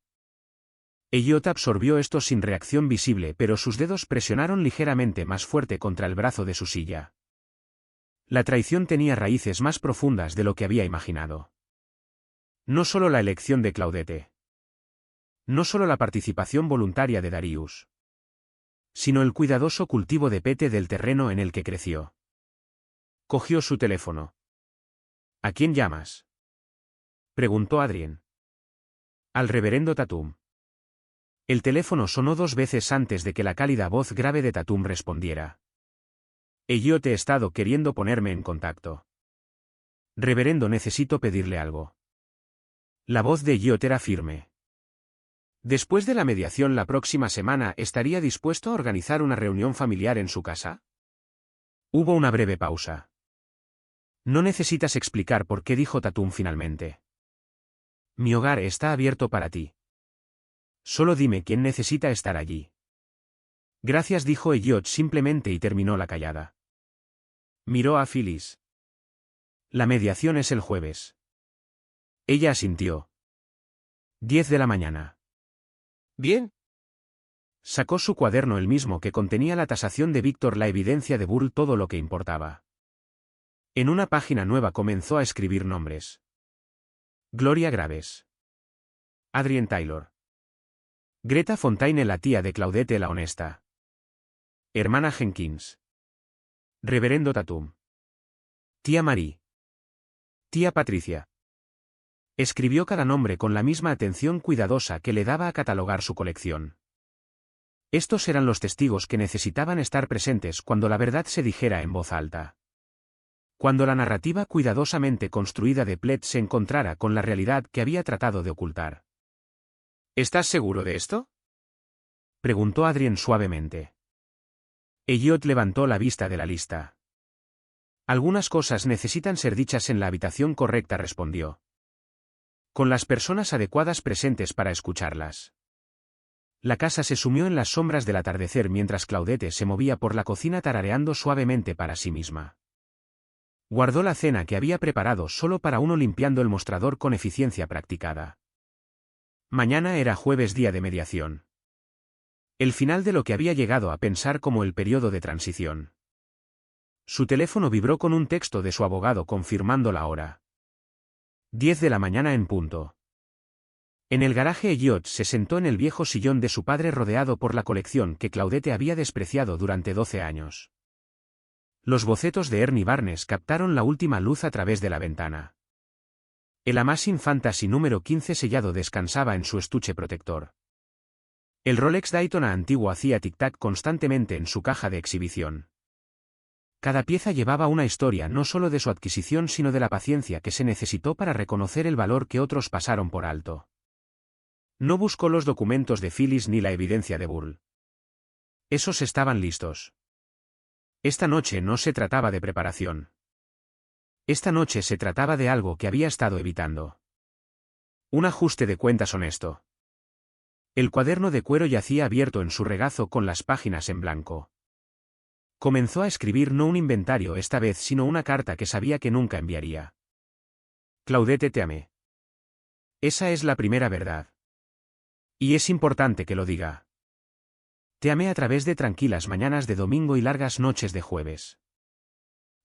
Elliot absorbió esto sin reacción visible, pero sus dedos presionaron ligeramente más fuerte contra el brazo de su silla. La traición tenía raíces más profundas de lo que había imaginado. No solo la elección de Claudette. No solo la participación voluntaria de Darius. Sino el cuidadoso cultivo de Pete del terreno en el que creció. Cogió su teléfono. ¿A quién llamas?, preguntó Adrien. Al reverendo Tatum. El teléfono sonó 2 veces antes de que la cálida voz grave de Tatum respondiera. Elliot, he estado queriendo ponerme en contacto. Reverendo, necesito pedirle algo. La voz de Elliot era firme. Después de la mediación la próxima semana, ¿estaría dispuesto a organizar una reunión familiar en su casa? Hubo una breve pausa. No necesitas explicar por qué, dijo Tatum finalmente. Mi hogar está abierto para ti. Solo dime quién necesita estar allí. Gracias, dijo Elliot simplemente y terminó la callada. Miró a Phyllis. La mediación es el jueves. Ella asintió. 10 de la mañana. Bien. Sacó su cuaderno, el mismo que contenía la tasación de Víctor, la evidencia de Burl, todo lo que importaba. En una página nueva comenzó a escribir nombres. Gloria Graves. Adrienne Taylor. Greta Fontaine, la tía de Claudette la honesta. Hermana Jenkins. Reverendo Tatum. Tía Marie. Tía Patricia. Escribió cada nombre con la misma atención cuidadosa que le daba a catalogar su colección. Estos eran los testigos que necesitaban estar presentes cuando la verdad se dijera en voz alta. Cuando la narrativa cuidadosamente construida de Plett se encontrara con la realidad que había tratado de ocultar. ¿Estás seguro de esto?, preguntó Adrienne suavemente. Elliot levantó la vista de la lista. Algunas cosas necesitan ser dichas en la habitación correcta, respondió. Con las personas adecuadas presentes para escucharlas. La casa se sumió en las sombras del atardecer mientras Claudette se movía por la cocina tarareando suavemente para sí misma. Guardó la cena que había preparado solo para uno, limpiando el mostrador con eficiencia practicada. Mañana era jueves, día de mediación. El final de lo que había llegado a pensar como el periodo de transición. Su teléfono vibró con un texto de su abogado confirmando la hora. 10 de la mañana en punto. En el garaje, Elliot se sentó en el viejo sillón de su padre rodeado por la colección que Claudette había despreciado durante 12 años. Los bocetos de Ernie Barnes captaron la última luz a través de la ventana. El Amazing Fantasy número 15 sellado descansaba en su estuche protector. El Rolex Daytona antiguo hacía tic-tac constantemente en su caja de exhibición. Cada pieza llevaba una historia, no solo de su adquisición sino de la paciencia que se necesitó para reconocer el valor que otros pasaron por alto. No buscó los documentos de Phyllis ni la evidencia de Burl. Esos estaban listos. Esta noche no se trataba de preparación. Esta noche se trataba de algo que había estado evitando. Un ajuste de cuentas honesto. El cuaderno de cuero yacía abierto en su regazo con las páginas en blanco. Comenzó a escribir no un inventario esta vez sino una carta que sabía que nunca enviaría. Claudette, te amé. Esa es la primera verdad. Y es importante que lo diga. Te amé a través de tranquilas mañanas de domingo y largas noches de jueves.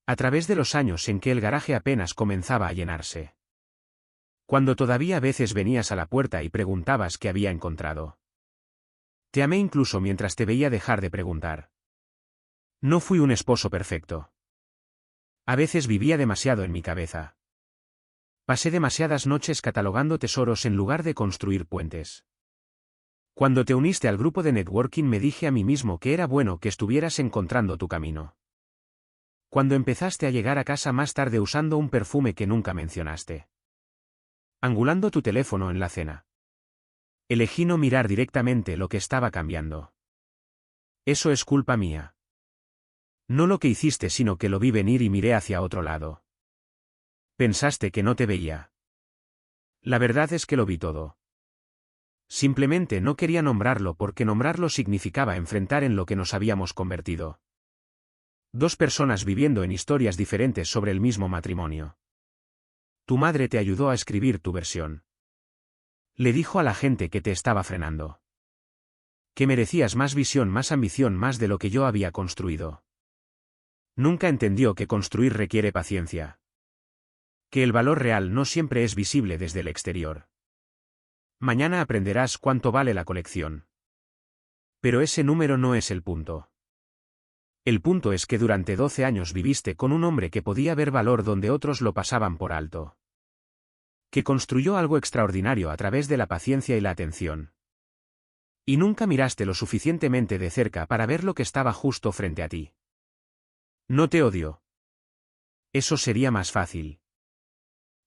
A través de los años en que el garaje apenas comenzaba a llenarse. Cuando todavía a veces venías a la puerta y preguntabas qué había encontrado. Te amé incluso mientras te veía dejar de preguntar. No fui un esposo perfecto. A veces vivía demasiado en mi cabeza. Pasé demasiadas noches catalogando tesoros en lugar de construir puentes. Cuando te uniste al grupo de networking me dije a mí mismo que era bueno que estuvieras encontrando tu camino. Cuando empezaste a llegar a casa más tarde usando un perfume que nunca mencionaste. Angulando tu teléfono en la cena. Elegí no mirar directamente lo que estaba cambiando. Eso es culpa mía. No lo que hiciste sino que lo vi venir y miré hacia otro lado. Pensaste que no te veía. La verdad es que lo vi todo. Simplemente no quería nombrarlo porque nombrarlo significaba enfrentar en lo que nos habíamos convertido. Dos personas viviendo en historias diferentes sobre el mismo matrimonio. Tu madre te ayudó a escribir tu versión. Le dijo a la gente que te estaba frenando. Que merecías más visión, más ambición, más de lo que yo había construido. Nunca entendió que construir requiere paciencia. Que el valor real no siempre es visible desde el exterior. Mañana aprenderás cuánto vale la colección. Pero ese número no es el punto. El punto es que durante 12 años viviste con un hombre que podía ver valor donde otros lo pasaban por alto. Que construyó algo extraordinario a través de la paciencia y la atención. Y nunca miraste lo suficientemente de cerca para ver lo que estaba justo frente a ti. No te odio. Eso sería más fácil.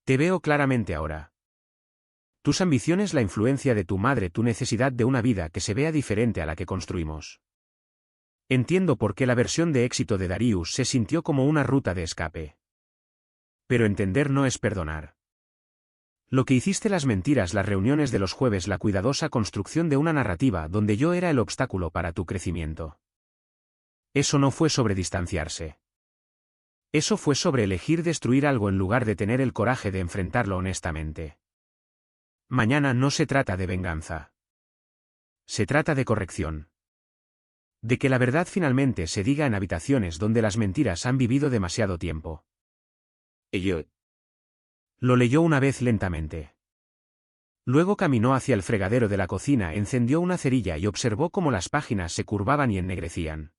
Te veo claramente ahora. Tus ambiciones, la influencia de tu madre, tu necesidad de una vida que se vea diferente a la que construimos. Entiendo por qué la versión de éxito de Darius se sintió como una ruta de escape. Pero entender no es perdonar. Lo que hiciste, las mentiras, las reuniones de los jueves, la cuidadosa construcción de una narrativa donde yo era el obstáculo para tu crecimiento. Eso no fue sobre distanciarse. Eso fue sobre elegir destruir algo en lugar de tener el coraje de enfrentarlo honestamente. Mañana no se trata de venganza. Se trata de corrección. De que la verdad finalmente se diga en habitaciones donde las mentiras han vivido demasiado tiempo. Elliot. Lo leyó una vez lentamente. Luego caminó hacia el fregadero de la cocina, encendió una cerilla y observó cómo las páginas se curvaban y ennegrecían.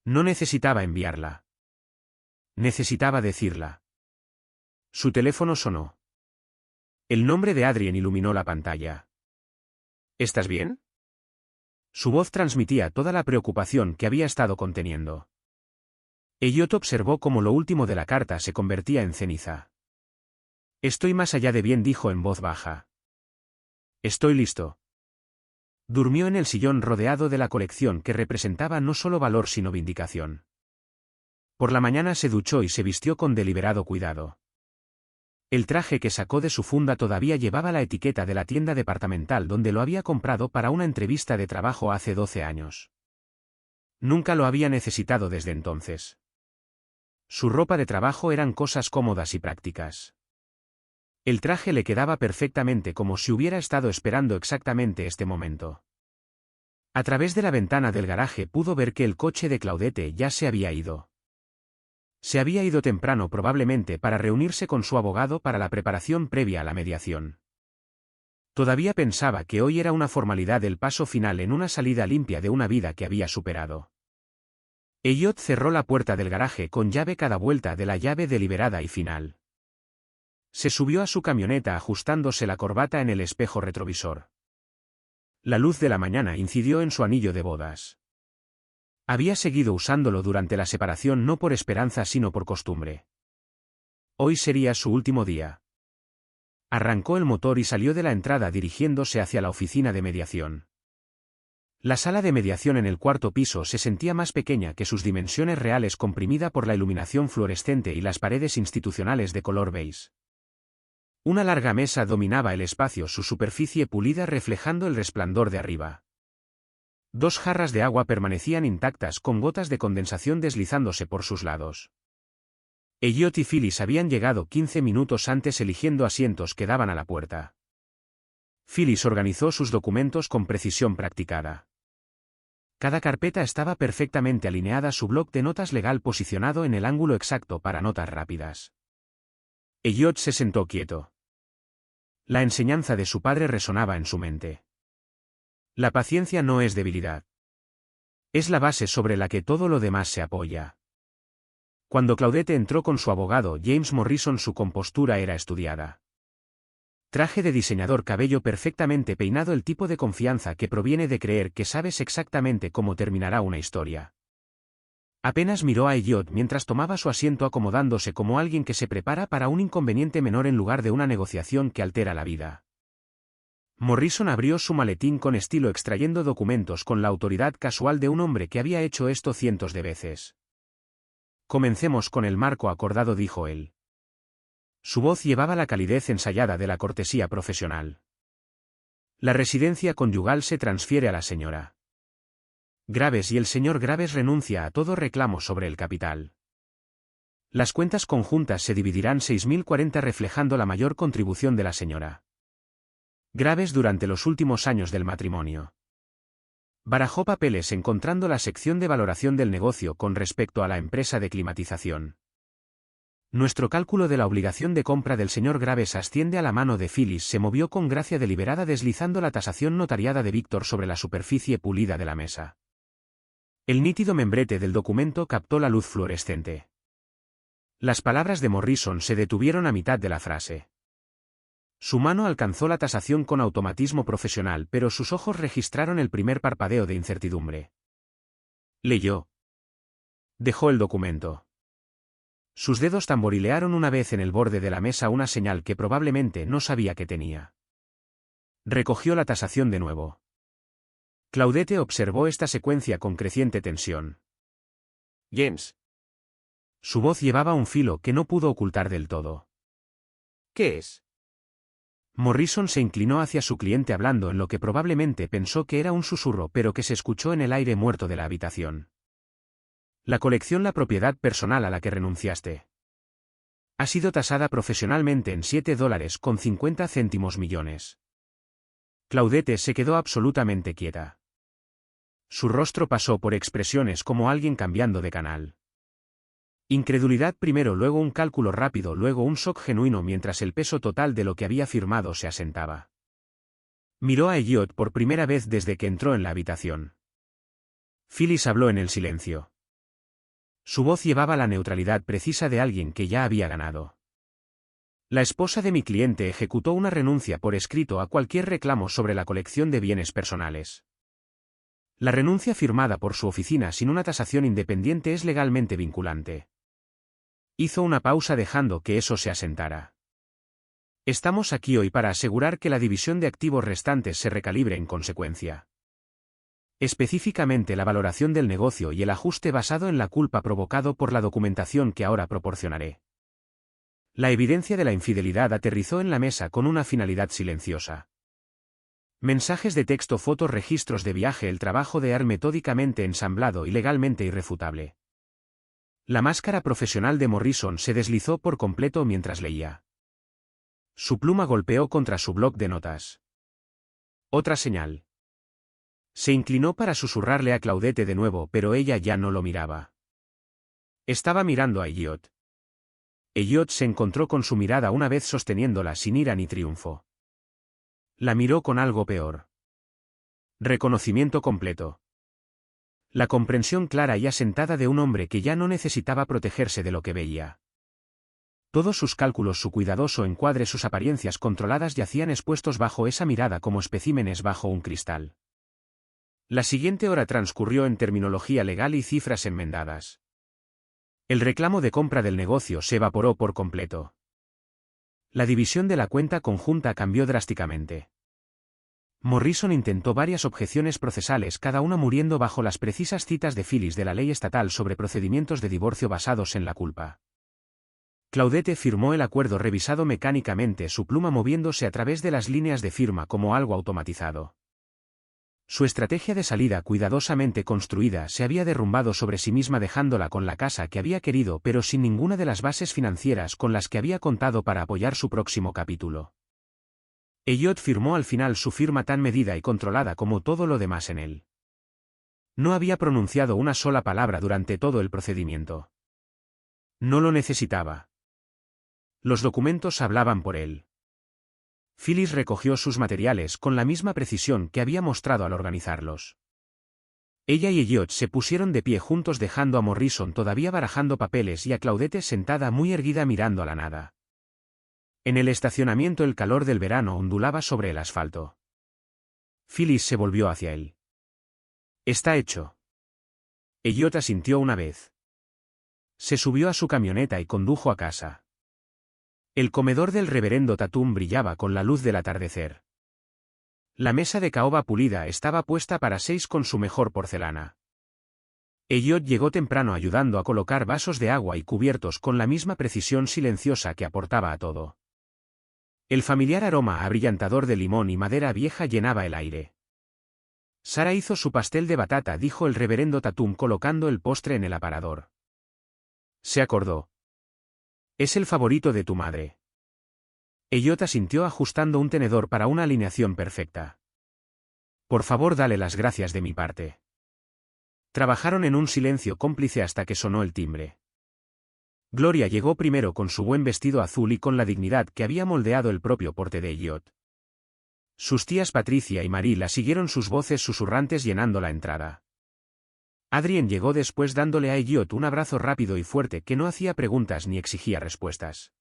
No necesitaba enviarla. Necesitaba decirla. Su teléfono sonó. El nombre de Adrien iluminó la pantalla. ¿Estás bien? Su voz transmitía toda la preocupación que había estado conteniendo. Elliot observó cómo lo último de la carta se convertía en ceniza. Estoy más allá de bien, dijo en voz baja. Estoy listo. Durmió en el sillón rodeado de la colección que representaba no solo valor sino vindicación. Por la mañana se duchó y se vistió con deliberado cuidado. El traje que sacó de su funda todavía llevaba la etiqueta de la tienda departamental donde lo había comprado para una entrevista de trabajo hace 12 años. Nunca lo había necesitado desde entonces. Su ropa de trabajo eran cosas cómodas y prácticas. El traje le quedaba perfectamente, como si hubiera estado esperando exactamente este momento. A través de la ventana del garaje pudo ver que el coche de Claudette ya se había ido. Se había ido temprano, probablemente para reunirse con su abogado para la preparación previa a la mediación. Todavía pensaba que hoy era una formalidad, el paso final en una salida limpia de una vida que había superado. Elliot cerró la puerta del garaje con llave cada vuelta de la llave deliberada y final. Se subió a su camioneta ajustándose la corbata en el espejo retrovisor. La luz de la mañana incidió en su anillo de bodas. Había seguido usándolo durante la separación, no por esperanza sino por costumbre. Hoy sería su último día. Arrancó el motor y salió de la entrada dirigiéndose hacia la oficina de mediación. La sala de mediación en el cuarto piso se sentía más pequeña que sus dimensiones reales, comprimida por la iluminación fluorescente y las paredes institucionales de color beige. Una larga mesa dominaba el espacio, su superficie pulida reflejando el resplandor de arriba. 2 jarras de agua permanecían intactas, con gotas de condensación deslizándose por sus lados. Elliot y Phyllis habían llegado 15 minutos antes, eligiendo asientos que daban a la puerta. Phyllis organizó sus documentos con precisión practicada. Cada carpeta estaba perfectamente alineada, su bloc de notas legal posicionado en el ángulo exacto para notas rápidas. Elliot se sentó quieto. La enseñanza de su padre resonaba en su mente. La paciencia no es debilidad. Es la base sobre la que todo lo demás se apoya. Cuando Claudette entró con su abogado James Morrison, su compostura era estudiada. Traje de diseñador, cabello perfectamente peinado, el tipo de confianza que proviene de creer que sabes exactamente cómo terminará una historia. Apenas miró a Elliot mientras tomaba su asiento, acomodándose como alguien que se prepara para un inconveniente menor en lugar de una negociación que altera la vida. Morrison abrió su maletín con estilo, extrayendo documentos con la autoridad casual de un hombre que había hecho esto cientos de veces. Comencemos con el marco acordado, dijo él. Su voz llevaba la calidez ensayada de la cortesía profesional. La residencia conyugal se transfiere a la señora Graves y el señor Graves renuncia a todo reclamo sobre el capital. Las cuentas conjuntas se dividirán 6.040, reflejando la mayor contribución de la señora Graves durante los últimos años del matrimonio. Barajó papeles encontrando la sección de valoración del negocio con respecto a la empresa de climatización. Nuestro cálculo de la obligación de compra del señor Graves asciende a la mano de Phyllis. Se movió con gracia deliberada, deslizando la tasación notariada de Víctor sobre la superficie pulida de la mesa. El nítido membrete del documento captó la luz fluorescente. Las palabras de Morrison se detuvieron a mitad de la frase. Su mano alcanzó la tasación con automatismo profesional, pero sus ojos registraron el primer parpadeo de incertidumbre. Leyó. Dejó el documento. Sus dedos tamborilearon una vez en el borde de la mesa, una señal que probablemente no sabía que tenía. Recogió la tasación de nuevo. Claudette observó esta secuencia con creciente tensión. James. Su voz llevaba un filo que no pudo ocultar del todo. ¿Qué es? Morrison se inclinó hacia su cliente hablando en lo que probablemente pensó que era un susurro, pero que se escuchó en el aire muerto de la habitación. La colección, la propiedad personal a la que renunciaste, ha sido tasada profesionalmente en $7.50 millones. Claudette se quedó absolutamente quieta. Su rostro pasó por expresiones como alguien cambiando de canal. Incredulidad primero, luego un cálculo rápido, luego un shock genuino mientras el peso total de lo que había firmado se asentaba. Miró a Elliot por primera vez desde que entró en la habitación. Phyllis habló en el silencio. Su voz llevaba la neutralidad precisa de alguien que ya había ganado. La esposa de mi cliente ejecutó una renuncia por escrito a cualquier reclamo sobre la colección de bienes personales. La renuncia firmada por su oficina sin una tasación independiente es legalmente vinculante. Hizo una pausa dejando que eso se asentara. Estamos aquí hoy para asegurar que la división de activos restantes se recalibre en consecuencia. Específicamente la valoración del negocio y el ajuste basado en la culpa provocado por la documentación que ahora proporcionaré. La evidencia de la infidelidad aterrizó en la mesa con una finalidad silenciosa. Mensajes de texto, fotos, registros de viaje, el trabajo de Earl metódicamente ensamblado y legalmente irrefutable. La máscara profesional de Morrison se deslizó por completo mientras leía. Su pluma golpeó contra su bloc de notas. Otra señal. Se inclinó para susurrarle a Claudette de nuevo, pero ella ya no lo miraba. Estaba mirando a Elliot. Elliot se encontró con su mirada una vez sosteniéndola sin ira ni triunfo. La miró con algo peor. Reconocimiento completo. La comprensión clara y asentada de un hombre que ya no necesitaba protegerse de lo que veía. Todos sus cálculos, su cuidadoso encuadre, sus apariencias controladas yacían expuestos bajo esa mirada como especímenes bajo un cristal. La siguiente hora transcurrió en terminología legal y cifras enmendadas. El reclamo de compra del negocio se evaporó por completo. La división de la cuenta conjunta cambió drásticamente. Morrison intentó varias objeciones procesales, cada una muriendo bajo las precisas citas de Phyllis de la ley estatal sobre procedimientos de divorcio basados en la culpa. Claudette firmó el acuerdo revisado mecánicamente, su pluma moviéndose a través de las líneas de firma como algo automatizado. Su estrategia de salida cuidadosamente construida se había derrumbado sobre sí misma, dejándola con la casa que había querido pero sin ninguna de las bases financieras con las que había contado para apoyar su próximo capítulo. Elliot firmó al final su firma tan medida y controlada como todo lo demás en él. No había pronunciado una sola palabra durante todo el procedimiento. No lo necesitaba. Los documentos hablaban por él. Phyllis recogió sus materiales con la misma precisión que había mostrado al organizarlos. Ella y Elliot se pusieron de pie juntos, dejando a Morrison todavía barajando papeles y a Claudette sentada muy erguida mirando a la nada. En el estacionamiento el calor del verano ondulaba sobre el asfalto. Phyllis se volvió hacia él. «Está hecho». Elliot asintió una vez. Se subió a su camioneta y condujo a casa. El comedor del reverendo Tatum brillaba con la luz del atardecer. La mesa de caoba pulida estaba puesta para 6 con su mejor porcelana. Elliot llegó temprano ayudando a colocar vasos de agua y cubiertos con la misma precisión silenciosa que aportaba a todo. El familiar aroma abrillantador de limón y madera vieja llenaba el aire. Sara hizo su pastel de batata, dijo el reverendo Tatum colocando el postre en el aparador. Se acordó. Es el favorito de tu madre. Elliot asintió ajustando un tenedor para una alineación perfecta. Por favor, dale las gracias de mi parte. Trabajaron en un silencio cómplice hasta que sonó el timbre. Gloria llegó primero con su buen vestido azul y con la dignidad que había moldeado el propio porte de Elliot. Sus tías Patricia y Marie la siguieron, sus voces susurrantes llenando la entrada. Adrien llegó después dándole a Elliot un abrazo rápido y fuerte que no hacía preguntas ni exigía respuestas.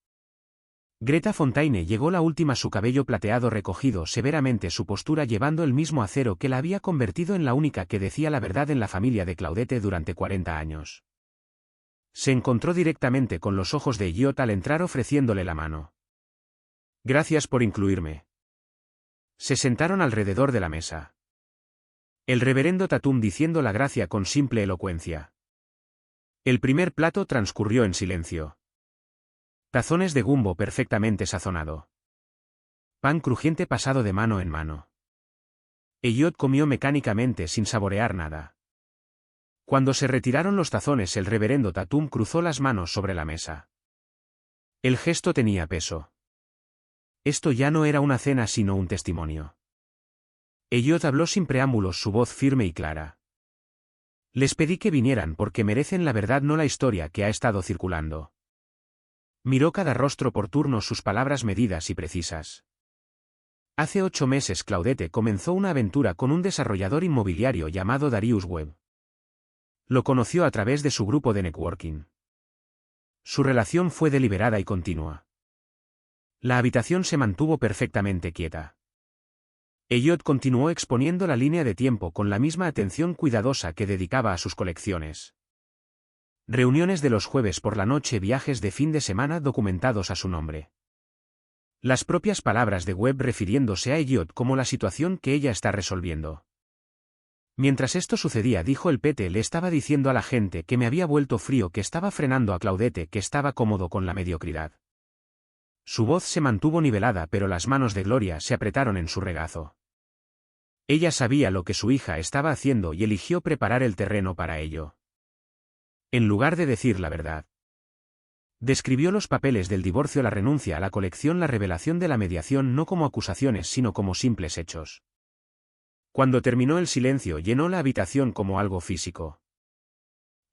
Greta Fontaine llegó la última, su cabello plateado recogido severamente, su postura llevando el mismo acero que la había convertido en la única que decía la verdad en la familia de Claudette durante 40 años. Se encontró directamente con los ojos de Elliot al entrar ofreciéndole la mano. Gracias por incluirme. Se sentaron alrededor de la mesa. El reverendo Tatum diciendo la gracia con simple elocuencia. El primer plato transcurrió en silencio. Tazones de gumbo perfectamente sazonado. Pan crujiente pasado de mano en mano. Elliot comió mecánicamente sin saborear nada. Cuando se retiraron los tazones, el reverendo Tatum cruzó las manos sobre la mesa. El gesto tenía peso. Esto ya no era una cena sino un testimonio. Elliot habló sin preámbulos, su voz firme y clara. Les pedí que vinieran porque merecen la verdad, no la historia que ha estado circulando. Miró cada rostro por turno, sus palabras medidas y precisas. Hace 8 meses Claudette comenzó una aventura con un desarrollador inmobiliario llamado Darius Webb. Lo conoció a través de su grupo de networking. Su relación fue deliberada y continua. La habitación se mantuvo perfectamente quieta. Elliot continuó exponiendo la línea de tiempo con la misma atención cuidadosa que dedicaba a sus colecciones. Reuniones de los jueves por la noche, viajes de fin de semana documentados a su nombre. Las propias palabras de Webb refiriéndose a Elliot como la situación que ella está resolviendo. Mientras esto sucedía, dijo el Pete, le estaba diciendo a la gente que me había vuelto frío, que estaba frenando a Claudette, que estaba cómodo con la mediocridad. Su voz se mantuvo nivelada, pero las manos de Gloria se apretaron en su regazo. Ella sabía lo que su hija estaba haciendo y eligió preparar el terreno para ello. En lugar de decir la verdad. Describió los papeles del divorcio, la renuncia a la colección, la revelación de la mediación, no como acusaciones sino como simples hechos. Cuando terminó, el silencio llenó la habitación como algo físico.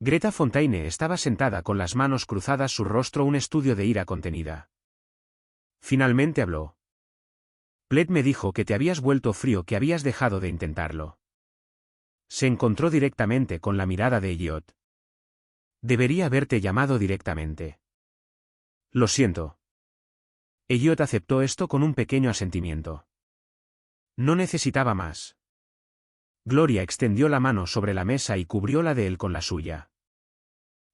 Greta Fontaine estaba sentada con las manos cruzadas, su rostro un estudio de ira contenida. Finalmente habló. Pled me dijo que te habías vuelto frío, que habías dejado de intentarlo. Se encontró directamente con la mirada de Elliot. Debería haberte llamado directamente. Lo siento. Elliot aceptó esto con un pequeño asentimiento. No necesitaba más. Gloria extendió la mano sobre la mesa y cubrió la de él con la suya.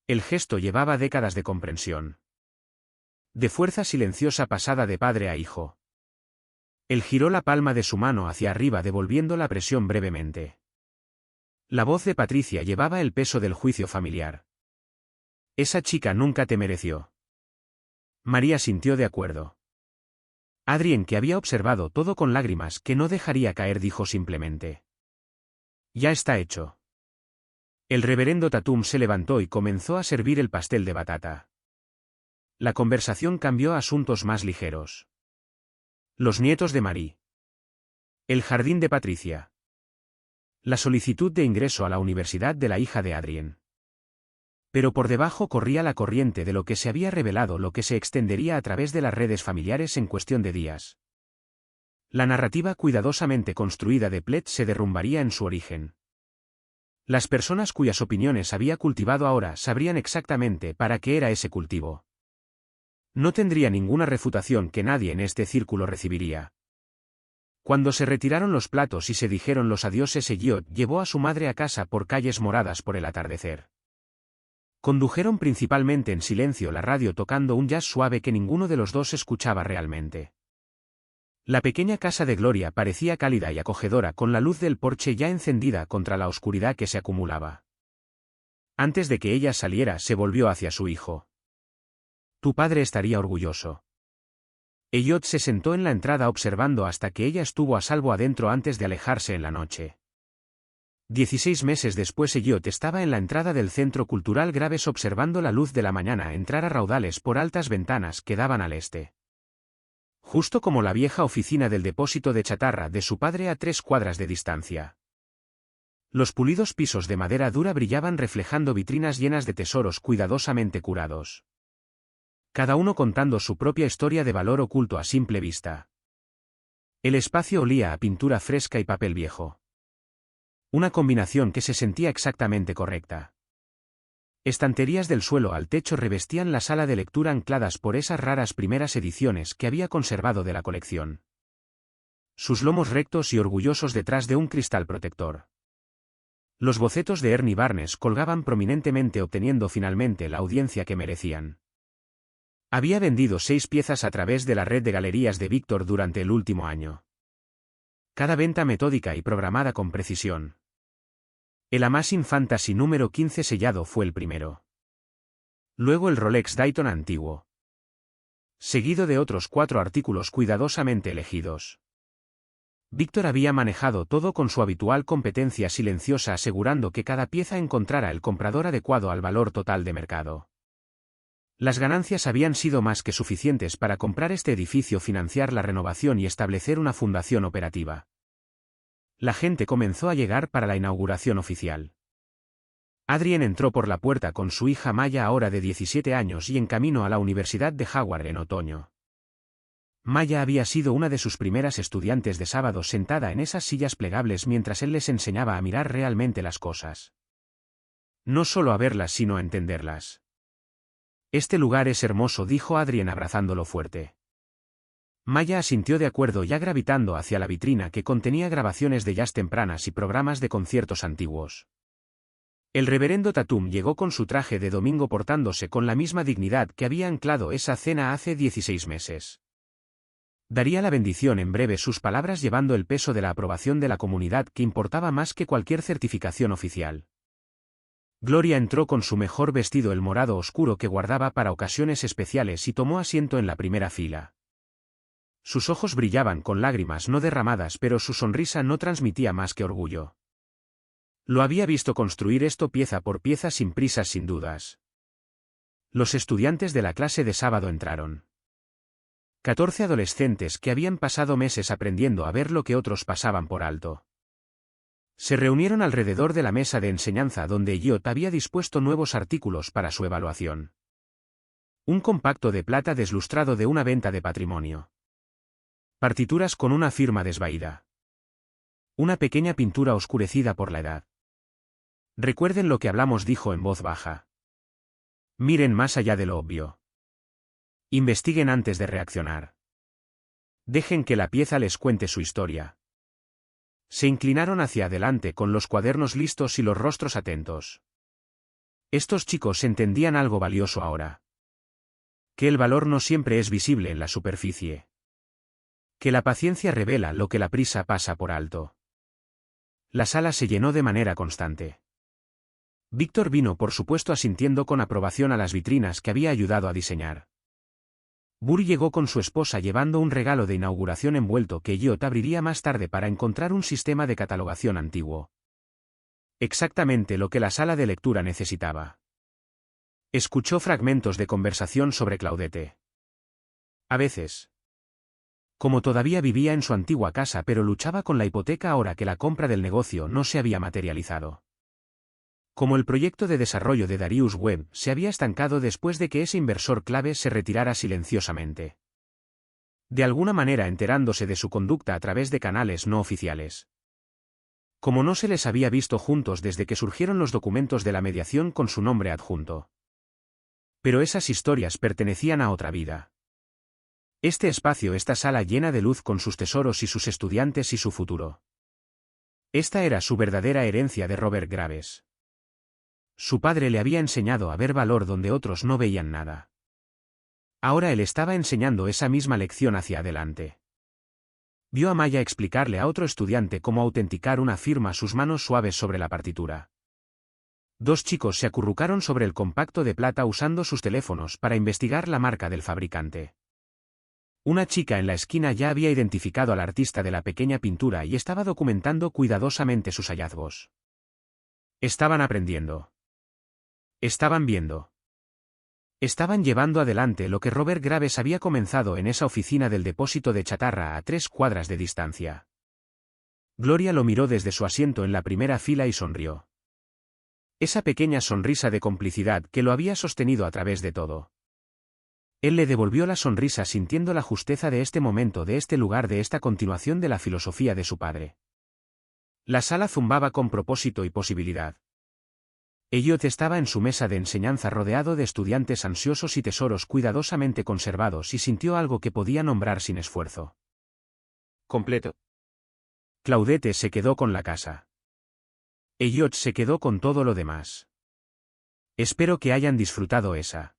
El gesto llevaba décadas de comprensión. De fuerza silenciosa pasada de padre a hijo. Él giró la palma de su mano hacia arriba, devolviendo la presión brevemente. La voz de Patricia llevaba el peso del juicio familiar. Esa chica nunca te mereció. María sintió de acuerdo. Adrien, que había observado todo con lágrimas que no dejaría caer, dijo simplemente. Ya está hecho. El reverendo Tatum se levantó y comenzó a servir el pastel de batata. La conversación cambió a asuntos más ligeros. Los nietos de Marie. El jardín de Patricia. La solicitud de ingreso a la universidad de la hija de Adrien. Pero por debajo corría la corriente de lo que se había revelado, lo que se extendería a través de las redes familiares en cuestión de días. La narrativa cuidadosamente construida de Pled se derrumbaría en su origen. Las personas cuyas opiniones había cultivado ahora sabrían exactamente para qué era ese cultivo. No tendría ninguna refutación que nadie en este círculo recibiría. Cuando se retiraron los platos y se dijeron los adioses, Elliot llevó a su madre a casa por calles moradas por el atardecer. Condujeron principalmente en silencio, la radio tocando un jazz suave que ninguno de los dos escuchaba realmente. La pequeña casa de Gloria parecía cálida y acogedora, con la luz del porche ya encendida contra la oscuridad que se acumulaba. Antes de que ella saliera, se volvió hacia su hijo. Tu padre estaría orgulloso. Elliot se sentó en la entrada observando hasta que ella estuvo a salvo adentro antes de alejarse en la noche. 16 meses después, Elliot estaba en la entrada del Centro Cultural Graves observando la luz de la mañana entrar a raudales por altas ventanas que daban al este. Justo como la vieja oficina del depósito de chatarra de su padre a 3 cuadras de distancia. Los pulidos pisos de madera dura brillaban reflejando vitrinas llenas de tesoros cuidadosamente curados. Cada uno contando su propia historia de valor oculto a simple vista. El espacio olía a pintura fresca y papel viejo. Una combinación que se sentía exactamente correcta. Estanterías del suelo al techo revestían la sala de lectura ancladas por esas raras primeras ediciones que había conservado de la colección. Sus lomos rectos y orgullosos detrás de un cristal protector. Los bocetos de Ernie Barnes colgaban prominentemente obteniendo finalmente la audiencia que merecían. Había vendido 6 piezas a través de la red de galerías de Victor durante el último año. Cada venta metódica y programada con precisión. El Amazing Fantasy número 15 sellado fue el primero. Luego el Rolex Dayton antiguo. Seguido de otros 4 artículos cuidadosamente elegidos. Victor había manejado todo con su habitual competencia silenciosa asegurando que cada pieza encontrara el comprador adecuado al valor total de mercado. Las ganancias habían sido más que suficientes para comprar este edificio, financiar la renovación y establecer una fundación operativa. La gente comenzó a llegar para la inauguración oficial. Adrien entró por la puerta con su hija Maya, ahora de 17 años y en camino a la Universidad de Howard en otoño. Maya había sido una de sus primeras estudiantes de sábado, sentada en esas sillas plegables mientras él les enseñaba a mirar realmente las cosas. No solo a verlas sino a entenderlas. «Este lugar es hermoso», dijo Adrien abrazándolo fuerte. Maya asintió de acuerdo, ya gravitando hacia la vitrina que contenía grabaciones de jazz tempranas y programas de conciertos antiguos. El reverendo Tatum llegó con su traje de domingo portándose con la misma dignidad que había anclado esa cena hace 16 meses. Daría la bendición en breve, sus palabras llevando el peso de la aprobación de la comunidad que importaba más que cualquier certificación oficial. Gloria entró con su mejor vestido, el morado oscuro que guardaba para ocasiones especiales, y tomó asiento en la primera fila. Sus ojos brillaban con lágrimas no derramadas, pero su sonrisa no transmitía más que orgullo. Lo había visto construir esto pieza por pieza, sin prisas, sin dudas. Los estudiantes de la clase de sábado entraron. 14 adolescentes que habían pasado meses aprendiendo a ver lo que otros pasaban por alto. Se reunieron alrededor de la mesa de enseñanza donde Elliot había dispuesto nuevos artículos para su evaluación. Un compacto de plata deslustrado de una venta de patrimonio. Partituras con una firma desvaída. Una pequeña pintura oscurecida por la edad. «Recuerden lo que hablamos», dijo en voz baja. «Miren más allá de lo obvio. Investiguen antes de reaccionar. Dejen que la pieza les cuente su historia». Se inclinaron hacia adelante con los cuadernos listos y los rostros atentos. Estos chicos entendían algo valioso ahora. Que el valor no siempre es visible en la superficie. Que la paciencia revela lo que la prisa pasa por alto. La sala se llenó de manera constante. Víctor vino, por supuesto, asintiendo con aprobación a las vitrinas que había ayudado a diseñar. Burr llegó con su esposa llevando un regalo de inauguración envuelto que Elliot abriría más tarde para encontrar un sistema de catalogación antiguo. Exactamente lo que la sala de lectura necesitaba. Escuchó fragmentos de conversación sobre Claudette. A veces. Como todavía vivía en su antigua casa pero luchaba con la hipoteca ahora que la compra del negocio no se había materializado. Como el proyecto de desarrollo de Darius Webb se había estancado después de que ese inversor clave se retirara silenciosamente. De alguna manera enterándose de su conducta a través de canales no oficiales. Como no se les había visto juntos desde que surgieron los documentos de la mediación con su nombre adjunto. Pero esas historias pertenecían a otra vida. Este espacio, esta sala llena de luz con sus tesoros y sus estudiantes y su futuro. Esta era su verdadera herencia de Robert Graves. Su padre le había enseñado a ver valor donde otros no veían nada. Ahora él estaba enseñando esa misma lección hacia adelante. Vio a Maya explicarle a otro estudiante cómo autenticar una firma, sus manos suaves sobre la partitura. 2 chicos se acurrucaron sobre el compacto de plata usando sus teléfonos para investigar la marca del fabricante. Una chica en la esquina ya había identificado al artista de la pequeña pintura y estaba documentando cuidadosamente sus hallazgos. Estaban aprendiendo. Estaban viendo. Estaban llevando adelante lo que Robert Graves había comenzado en esa oficina del depósito de chatarra a 3 cuadras de distancia. Gloria lo miró desde su asiento en la primera fila y sonrió. Esa pequeña sonrisa de complicidad que lo había sostenido a través de todo. Él le devolvió la sonrisa sintiendo la justeza de este momento, de este lugar, de esta continuación de la filosofía de su padre. La sala zumbaba con propósito y posibilidad. Elliot estaba en su mesa de enseñanza rodeado de estudiantes ansiosos y tesoros cuidadosamente conservados y sintió algo que podía nombrar sin esfuerzo. Completo. Claudette se quedó con la casa. Elliot se quedó con todo lo demás. Espero que hayan disfrutado esa